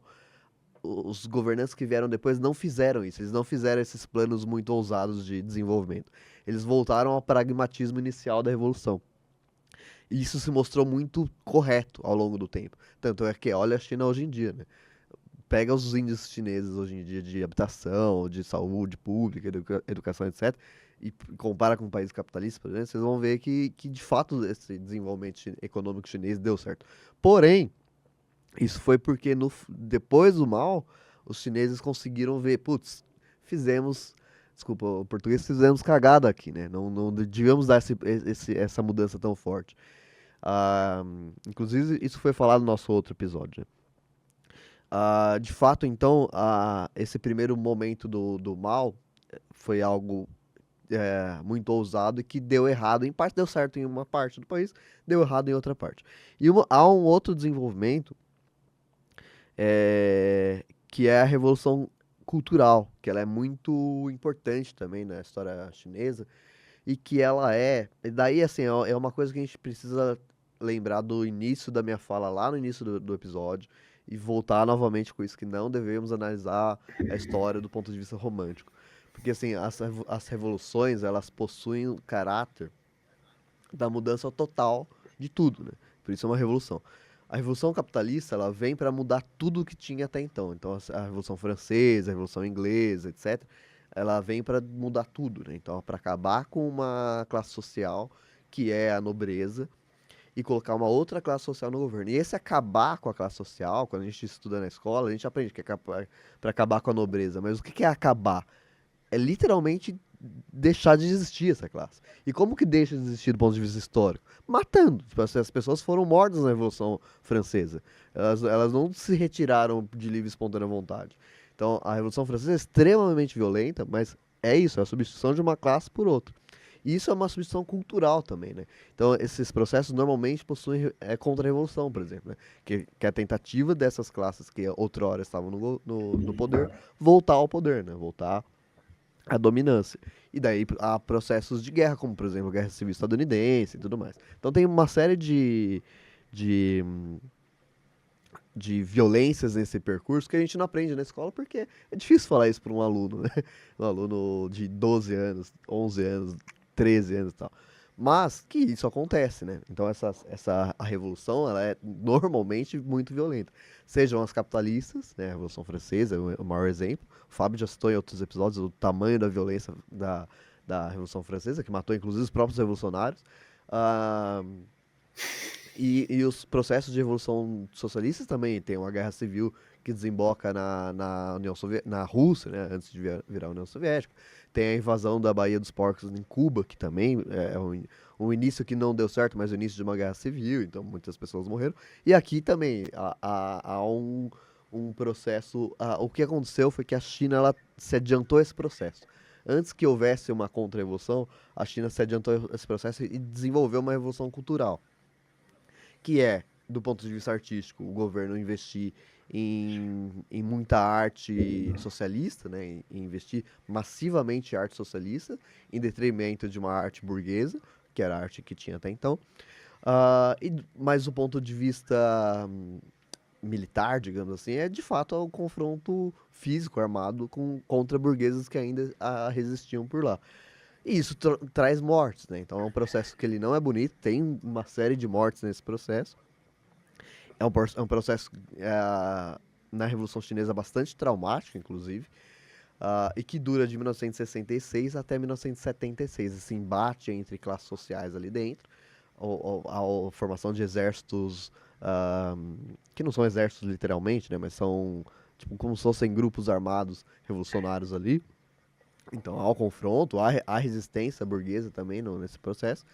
os governantes que vieram depois não fizeram isso, eles não fizeram esses planos muito ousados de desenvolvimento. Eles voltaram ao pragmatismo inicial da revolução. E isso se mostrou muito correto ao longo do tempo. Tanto é que olha a China hoje em dia, né? Pega os índices chineses hoje em dia de habitação, de saúde pública, educação, etc., e compara com um país capitalista, por exemplo, vocês vão ver que de fato esse desenvolvimento econômico chinês deu certo. Porém, isso foi porque depois do mal, os chineses conseguiram ver, putz, fizemos, desculpa o português, fizemos cagada aqui, né? Não devíamos dar essa mudança tão forte. Inclusive, isso foi falado no nosso outro episódio, né? De fato, então, esse primeiro momento do mal foi algo muito ousado e que deu errado em parte, deu certo em uma parte do país, deu errado em outra parte. E há um outro desenvolvimento que é a Revolução Cultural, que ela é muito importante também na história chinesa e que e daí assim, é uma coisa que a gente precisa lembrar do início da minha fala lá no início do episódio e voltar novamente com isso, que não devemos analisar a história do ponto de vista romântico. Porque assim, as revoluções, elas possuem o caráter da mudança total de tudo, né? Por isso é uma revolução. A Revolução Capitalista, ela vem para mudar tudo o que tinha até então. Então, a Revolução Francesa, a Revolução Inglesa, etc., ela vem para mudar tudo, né? Então, para acabar com uma classe social que é a nobreza e colocar uma outra classe social no governo. E esse acabar com a classe social, quando a gente estuda na escola, a gente aprende que é para acabar com a nobreza. Mas o que é acabar? É literalmente deixar de existir essa classe. E como que deixa de existir do ponto de vista histórico? Matando. Tipo, as pessoas foram mortas na Revolução Francesa. Elas não se retiraram de livre e espontânea vontade. Então, a Revolução Francesa é extremamente violenta, mas é isso, é a substituição de uma classe por outra. E isso é uma substituição cultural também, né? Então, esses processos normalmente possuem contra-revolução, por exemplo, né? Que é a tentativa dessas classes que outrora estavam no poder, voltar ao poder, né? Voltar à dominância. E daí há processos de guerra, como, por exemplo, a Guerra Civil Estadunidense e tudo mais. Então tem uma série de, de violências nesse percurso que a gente não aprende na escola, porque é difícil falar isso para um aluno, né? Um aluno de 12 anos, 11 anos, 13 anos e tal. Mas que isso acontece, né? Então a revolução, ela é normalmente muito violenta. Sejam as capitalistas, né? A Revolução Francesa é o maior exemplo. O Fábio já citou em outros episódios o tamanho da violência da Revolução Francesa, que matou inclusive os próprios revolucionários. Ah, e os processos de revolução socialistas também. Tem uma guerra civil que desemboca na União Soviética, na Rússia, né, antes de virar a União Soviética. Tem a invasão da Baía dos Porcos em Cuba, que também é um início que não deu certo, mas o início de uma guerra civil, então muitas pessoas morreram. E aqui também há um processo. O que aconteceu foi que a China ela se adiantou a esse processo. Antes que houvesse uma contra-revolução, a China se adiantou a esse processo e desenvolveu uma revolução cultural, que é, do ponto de vista artístico, o governo investir em muita arte socialista, né, em investir massivamente em arte socialista, em detrimento de uma arte burguesa, que era a arte que tinha até então. Mas do ponto de vista militar, digamos assim, é de fato um confronto físico, armado, contra burgueses que ainda resistiam por lá. E isso traz mortes, né? Então é um processo que ele não é bonito, tem uma série de mortes nesse processo. É um processo na Revolução Chinesa bastante traumático, inclusive, e que dura de 1966 até 1976. Esse embate entre classes sociais ali dentro, a formação de exércitos, que não são exércitos literalmente, né? Mas são tipo, como se fossem grupos armados revolucionários ali. Então há o confronto, há resistência burguesa também nesse processo.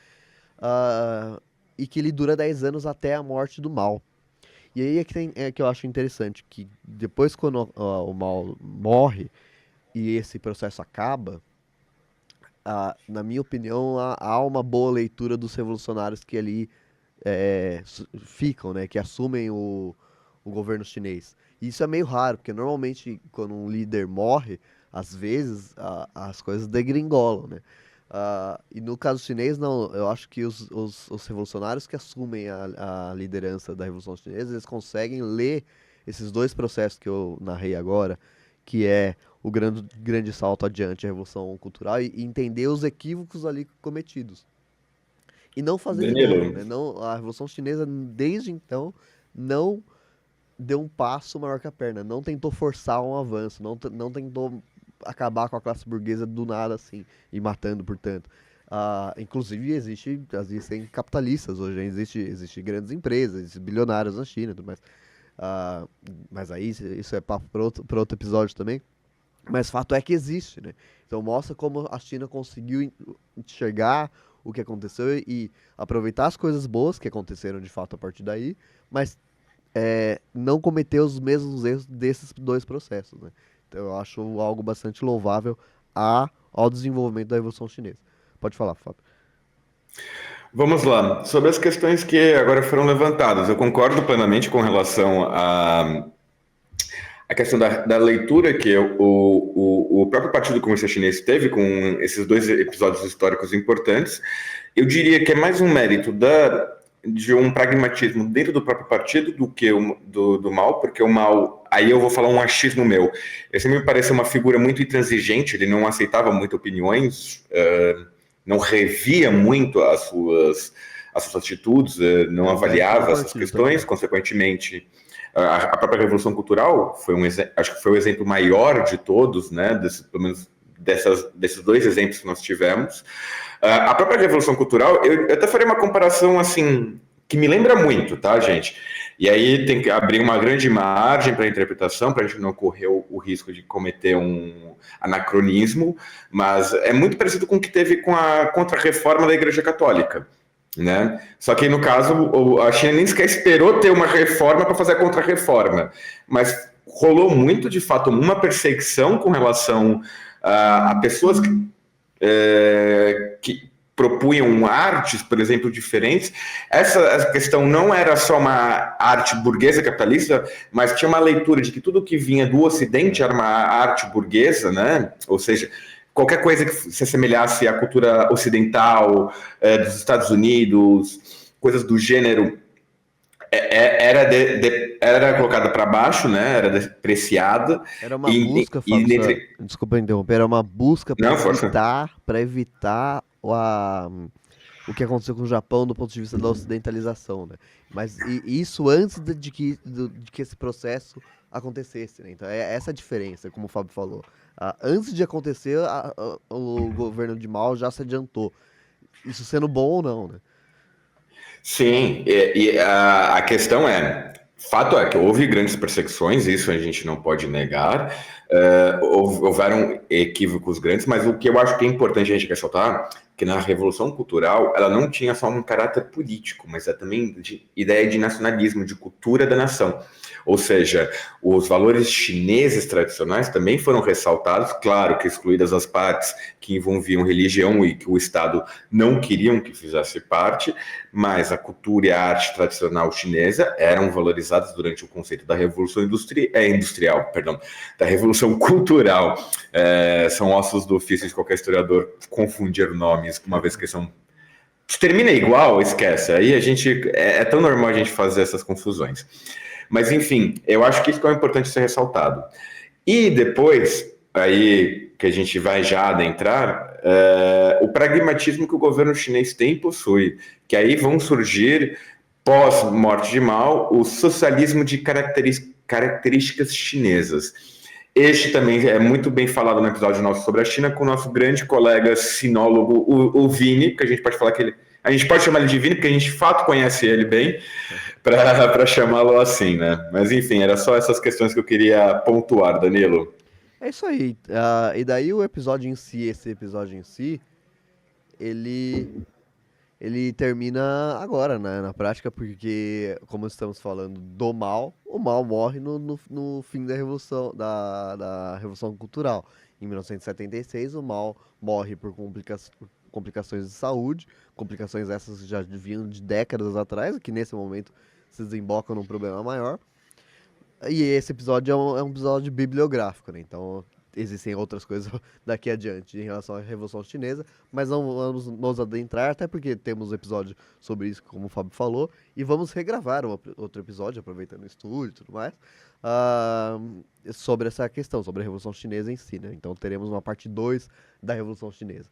Ah, e que ele dura 10 anos até a morte do Mao. E aí é que eu acho interessante, que depois quando o Mao morre e esse processo acaba, na minha opinião, há uma boa leitura dos revolucionários que ali ficam, né, que assumem o governo chinês. E isso é meio raro, porque normalmente quando um líder morre, às vezes as coisas degringolam, né? E no caso chinês, não, eu acho que os revolucionários que assumem a liderança da Revolução Chinesa, eles conseguem ler esses dois processos que eu narrei agora, que é o grande salto adiante, a Revolução Cultural, e entender os equívocos ali cometidos. E não fazer de novo, Danilo, né? Não, a Revolução Chinesa, desde então, não deu um passo maior que a perna, não tentou forçar um avanço, não tentou acabar com a classe burguesa do nada assim, e matando, portanto. Inclusive, existem capitalistas hoje, existe grandes empresas, existem bilionários na China e tudo mais. Ah, mas aí isso é papo para outro episódio também. Mas fato é que existe, né? Então mostra como a China conseguiu enxergar o que aconteceu e aproveitar as coisas boas que aconteceram de fato a partir daí, mas não cometer os mesmos erros desses dois processos, né? Então eu acho algo bastante louvável ao desenvolvimento da Revolução Chinesa. Pode falar, Fábio. vamos lá. Sobre as questões que agora foram levantadas, eu concordo plenamente com relação a questão da leitura que o próprio Partido Comunista Chinês teve com esses dois episódios históricos importantes. Eu diria que é mais um mérito de um pragmatismo dentro do próprio partido do que do Mao, porque o Mao, aí eu vou falar um achismo meu, ele sempre me pareceu uma figura muito intransigente, ele não aceitava muito opiniões, não revia muito as suas atitudes, não avaliava essas questões, consequentemente a própria Revolução Cultural foi acho que foi o exemplo maior de todos, né? Pelo menos desses dois exemplos que nós tivemos. A própria Revolução Cultural, eu até farei uma comparação assim que me lembra muito, tá, gente? E aí tem que abrir uma grande margem para a interpretação, para a gente não correr o risco de cometer um anacronismo, mas é muito parecido com o que teve com a contra-reforma da Igreja Católica. Né? Só que no caso a China nem sequer esperou ter uma reforma para fazer a contra-reforma, mas rolou muito de fato uma perseguição com relação a pessoas que propunham artes, por exemplo, diferentes. Essa questão não era só uma arte burguesa capitalista, mas tinha uma leitura de que tudo que vinha do Ocidente era uma arte burguesa, né? Ou seja, qualquer coisa que se assemelhasse à cultura ocidental, dos Estados Unidos, coisas do gênero, era colocada para baixo, né? Era depreciada. Era uma busca, Fábio, desculpa interromper, era uma busca para evitar o que aconteceu com o Japão do ponto de vista da ocidentalização, né? Mas isso antes de que esse processo acontecesse, né? Então é essa a diferença, como o Fábio falou. Antes de acontecer, o governo de Mao já se adiantou. Isso sendo bom ou não, né? Sim, e a questão fato é que houve grandes perseguições, isso a gente não pode negar, houveram equívocos grandes, mas o que eu acho que é importante a gente ressaltar que na Revolução Cultural ela não tinha só um caráter político, mas também de ideia de nacionalismo, de cultura da nação. Ou seja, os valores chineses tradicionais também foram ressaltados, claro que excluídas as partes que envolviam religião e que o Estado não queriam que fizesse parte, mas a cultura e a arte tradicional chinesa eram valorizadas durante o conceito da Revolução Industrial, da Revolução Cultural. São ossos do ofício de qualquer historiador confundir nomes, uma vez que são termina igual, esquece. Aí a gente é tão normal a gente fazer essas confusões. Mas, enfim, eu acho que isso é importante ser ressaltado. E depois, aí que a gente vai já adentrar, o pragmatismo que o governo chinês tem e possui, que aí vão surgir, pós-morte de Mao, o socialismo de características chinesas. Este também é muito bem falado no episódio nosso sobre a China, com o nosso grande colega sinólogo, o Vini, que a gente pode falar que a gente pode chamar ele de Vini, porque a gente de fato conhece ele bem, para chamá-lo assim, né? Mas enfim, era só essas questões que eu queria pontuar, Danilo. É isso aí. E daí esse episódio em si, ele ele termina agora, né, na prática, porque, como estamos falando do mal, o mal morre no fim da da Revolução Cultural. Em 1976, o mal morre por complicações de saúde, complicações essas que já vinham de décadas atrás, que nesse momento se desembocam num problema maior. E esse episódio é um episódio bibliográfico, né? Então existem outras coisas daqui adiante em relação à Revolução Chinesa, mas não vamos nos adentrar, até porque temos um episódio sobre isso, como o Fábio falou, e vamos regravar outro episódio, aproveitando o estúdio e tudo mais, ah, sobre essa questão, sobre a Revolução Chinesa em si, né? Então teremos uma parte 2 da Revolução Chinesa.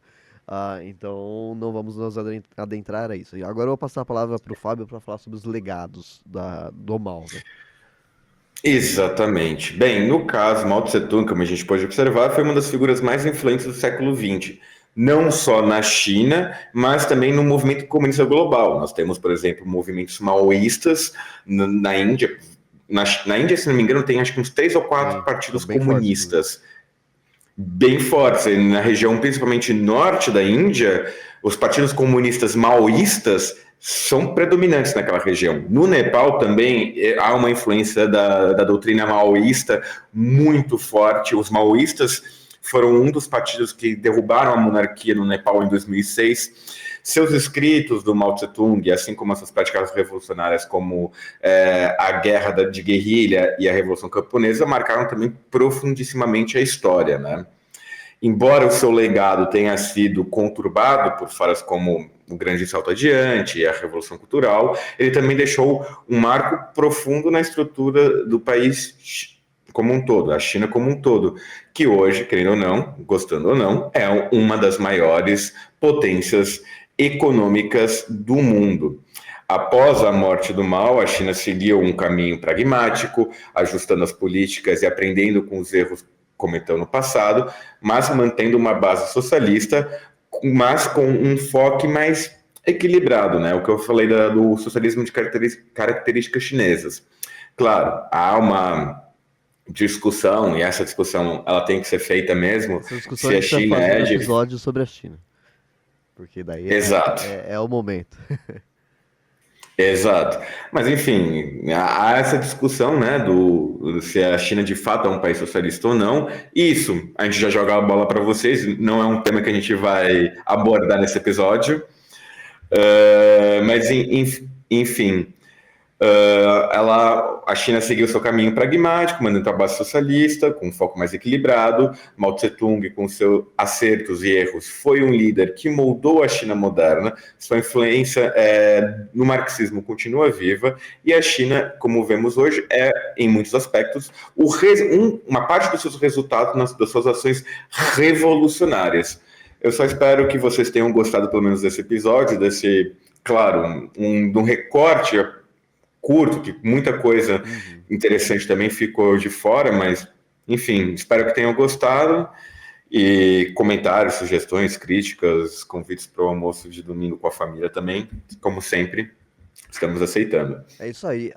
Então não vamos nos adentrar a isso. E agora eu vou passar a palavra para o Fábio para falar sobre os legados do mal, né? Exatamente. Bem, no caso, Mao Tse-tung, como a gente pode observar, foi uma das figuras mais influentes do século XX, não só na China, mas também no movimento comunista global. Nós temos, por exemplo, movimentos maoístas na Índia. Na Índia, se não me engano, tem acho que uns 3 ou 4 partidos bem forte, comunistas bem fortes. E na região, principalmente norte da Índia, os partidos comunistas maoístas são predominantes naquela região. No Nepal também há uma influência da doutrina maoísta muito forte. Os maoístas foram um dos partidos que derrubaram a monarquia no Nepal em 2006. Seus escritos do Mao Tse-tung, assim como essas práticas revolucionárias como a guerra de guerrilha e a Revolução Camponesa, marcaram também profundissimamente a história, né? Embora o seu legado tenha sido conturbado por falas como o Grande Salto Adiante e a Revolução Cultural, ele também deixou um marco profundo na estrutura do país como um todo, a China como um todo, que hoje, querendo ou não, gostando ou não, é uma das maiores potências econômicas do mundo. Após a morte do Mao, a China seguiu um caminho pragmático, ajustando as políticas e aprendendo com os erros cometeu no passado, mas mantendo uma base socialista, mas com um foco mais equilibrado, né? O que eu falei do socialismo de características chinesas. Claro, há uma discussão, e essa discussão ela tem que ser feita mesmo, essa discussão se a a gente vai China fazer um episódio sobre a China. Porque daí Exato. é o momento. Exato. Mas, enfim, há essa discussão, né, se a China de fato é um país socialista ou não. Isso, a gente já joga a bola para vocês, não é um tema que a gente vai abordar nesse episódio. Mas, enfim, a China seguiu seu caminho pragmático, mantendo a base socialista, com um foco mais equilibrado. Mao Tse-tung, com seus acertos e erros, foi um líder que moldou a China moderna. Sua influência no marxismo continua viva, e a China, como vemos hoje, é, em muitos aspectos, uma parte dos seus resultados, das suas ações revolucionárias. Eu só espero que vocês tenham gostado, pelo menos, desse episódio, claro, de um recorte curto, que muita coisa interessante também ficou de fora, mas, enfim, espero que tenham gostado. E comentários, sugestões, críticas, convites para o almoço de domingo com a família também, como sempre, estamos aceitando. É isso aí.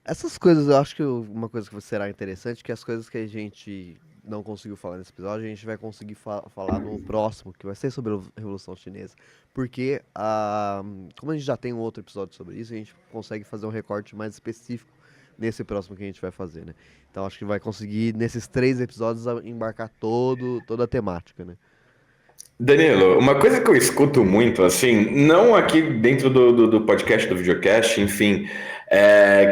Essas coisas, eu acho que uma coisa que será interessante, que as coisas que a gente não conseguiu falar nesse episódio, a gente vai conseguir falar no próximo, que vai ser sobre a Revolução Chinesa. Porque, como a gente já tem um outro episódio sobre isso, a gente consegue fazer um recorte mais específico nesse próximo que a gente vai fazer, né? Então acho que vai conseguir, nesses 3 episódios, embarcar toda a temática, né? Danilo, uma coisa que eu escuto muito, assim, não aqui dentro do podcast, do videocast, enfim,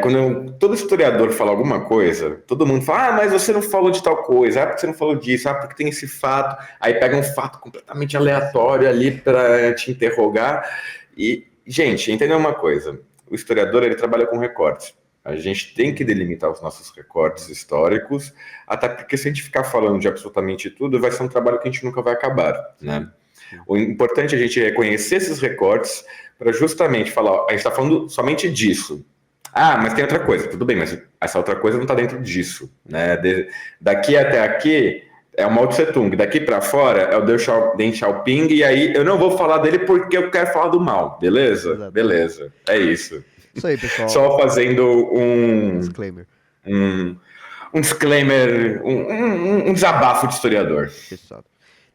quando todo historiador fala alguma coisa, todo mundo fala, mas você não falou de tal coisa, porque você não falou disso, porque tem esse fato, aí pega um fato completamente aleatório ali para te interrogar, e, gente, entendeu uma coisa, o historiador, ele trabalha com recortes. A gente tem que delimitar os nossos recortes históricos, até porque se a gente ficar falando de absolutamente tudo, vai ser um trabalho que a gente nunca vai acabar, né? O importante é a gente reconhecer esses recortes para justamente falar, ó, a gente está falando somente disso. Mas tem outra coisa, tudo bem, mas essa outra coisa não está dentro disso, né? Daqui até aqui é o Mao Tse Tung, daqui para fora é o Deng Xiaoping, e aí eu não vou falar dele porque eu quero falar do Mao, beleza? Exato. Beleza, é isso. Isso aí, pessoal. Só fazendo um disclaimer. Um disclaimer, um desabafo de historiador. Fechado.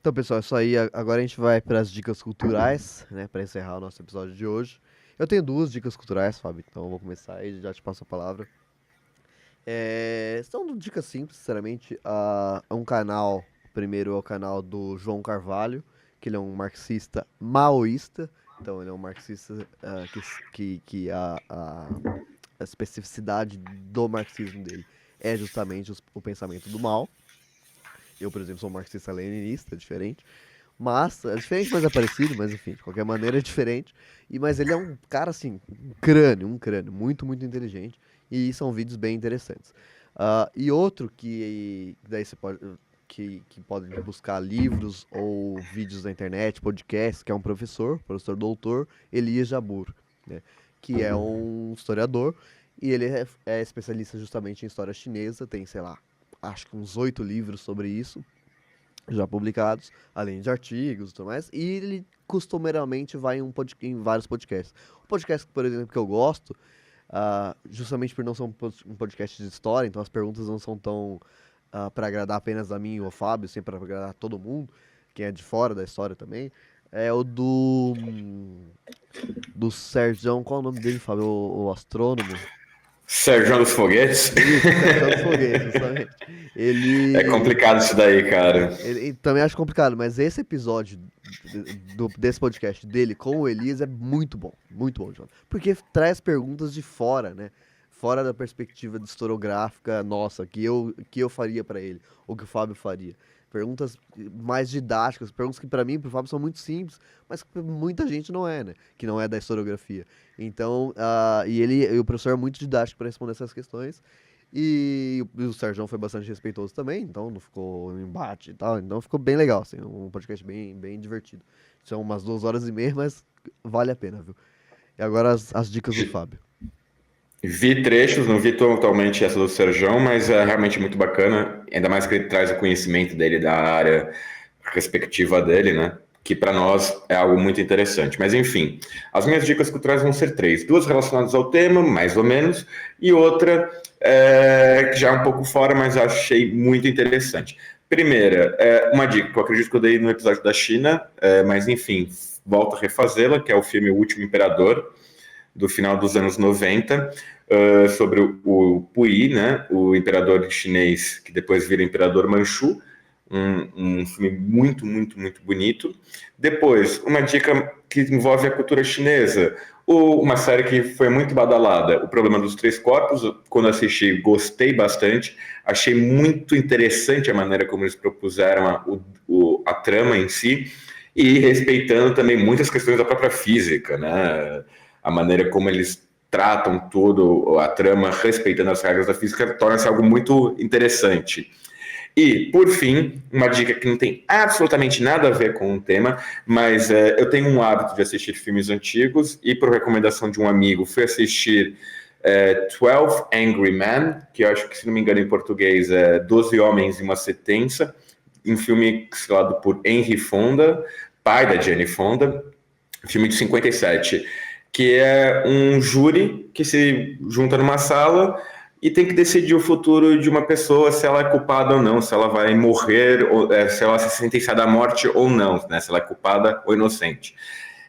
Então, pessoal, é isso aí. Agora a gente vai para as dicas culturais, né, para encerrar o nosso episódio de hoje. Eu tenho duas dicas culturais, Fábio, então eu vou começar e já te passo a palavra. São dicas simples, sinceramente. Um canal, primeiro é o canal do João Carvalho, que ele é um marxista maoísta. Então, ele é um marxista que a especificidade do marxismo dele é justamente o pensamento do mal. Eu, por exemplo, sou um marxista-leninista, diferente. Mas, é diferente, mas é parecido, mas enfim, de qualquer maneira é diferente. Mas ele é um cara, assim, um crânio, muito, muito inteligente. E são vídeos bem interessantes. E outro que daí você pode, que pode buscar livros ou vídeos na internet, podcast, que é um professor doutor, Elias Jabbour, né? Que é um historiador e ele é especialista justamente em história chinesa, tem, sei lá, acho que uns 8 livros sobre isso já publicados, além de artigos e tudo mais, e ele costumeiramente vai em vários podcasts. O podcast, por exemplo, que eu gosto, justamente por não ser um podcast de história, então as perguntas não são tão para agradar apenas a mim e o Fábio, sempre para agradar todo mundo, quem é de fora da história também, é o do Serjão, qual é o nome dele, Fábio? O astrônomo? Sérgio dos Foguetes? Isso, Serjão dos Foguetes, justamente. É Ele complicado isso daí, cara. Ele também acho complicado, mas esse episódio desse podcast dele com o Elias é muito bom, John. Porque traz perguntas de fora, né? Fora da perspectiva de historiográfica nossa, que eu faria pra ele, ou que o Fábio faria. Perguntas mais didáticas, perguntas que pra mim e pro Fábio são muito simples, mas que pra muita gente não é, né? Que não é da historiografia. Então, e o professor é muito didático pra responder essas questões. E o Sérgio foi bastante respeitoso também, então não ficou um embate e tal. Então ficou bem legal, assim, um podcast bem divertido. São umas 2 horas e meia, mas vale a pena, viu? E agora as dicas do Fábio. Vi trechos, não vi totalmente essa do Serjão, mas é realmente muito bacana, ainda mais que ele traz o conhecimento dele da área respectiva dele, né? Que para nós é algo muito interessante. Mas enfim, as minhas dicas culturais vão ser três: duas relacionadas ao tema, mais ou menos, e outra que já é um pouco fora, mas achei muito interessante. Primeira, uma dica que eu acredito que eu dei no episódio da China, mas enfim, volto a refazê-la, que é o filme O Último Imperador, do final dos anos 90, sobre o Puyi, né, o imperador chinês que depois vira imperador Manchu, um filme muito, muito, muito bonito. Depois, uma dica que envolve a cultura chinesa, uma série que foi muito badalada, O Problema dos Três Corpos. Quando assisti, gostei bastante, achei muito interessante a maneira como eles propuseram a trama em si, e respeitando também muitas questões da própria física, né? A maneira como eles tratam tudo, a trama, respeitando as regras da física, torna-se algo muito interessante. E, por fim, uma dica que não tem absolutamente nada a ver com o tema, mas eu tenho um hábito de assistir filmes antigos e, por recomendação de um amigo, fui assistir 12 Angry Men, que eu acho que, se não me engano, em português é 12 Homens e uma Sentença, um filme estrelado por Henry Fonda, pai da Jane Fonda, filme de 57, que é um júri que se junta numa sala e tem que decidir o futuro de uma pessoa, se ela é culpada ou não, se ela vai morrer, ou, se ela se sentenciada à morte ou não, né? Se ela é culpada ou inocente.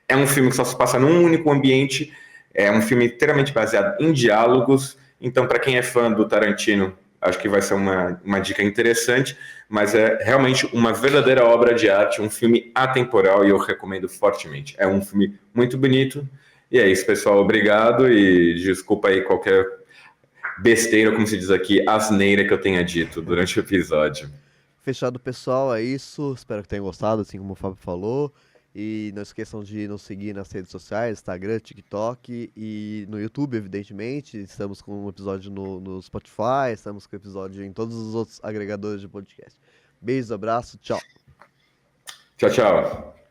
É um filme que só se passa num único ambiente, é um filme inteiramente baseado em diálogos, então para quem é fã do Tarantino, acho que vai ser uma dica interessante, mas é realmente uma verdadeira obra de arte, um filme atemporal e eu recomendo fortemente. É um filme muito bonito. E é isso, pessoal. Obrigado e desculpa aí qualquer besteira, como se diz aqui, asneira que eu tenha dito durante o episódio. Fechado, pessoal, é isso. Espero que tenham gostado, assim como o Fábio falou. E não esqueçam de nos seguir nas redes sociais, Instagram, TikTok e no YouTube, evidentemente. Estamos com um episódio no Spotify, estamos com episódio em todos os outros agregadores de podcast. Beijos, abraço, tchau. Tchau, tchau.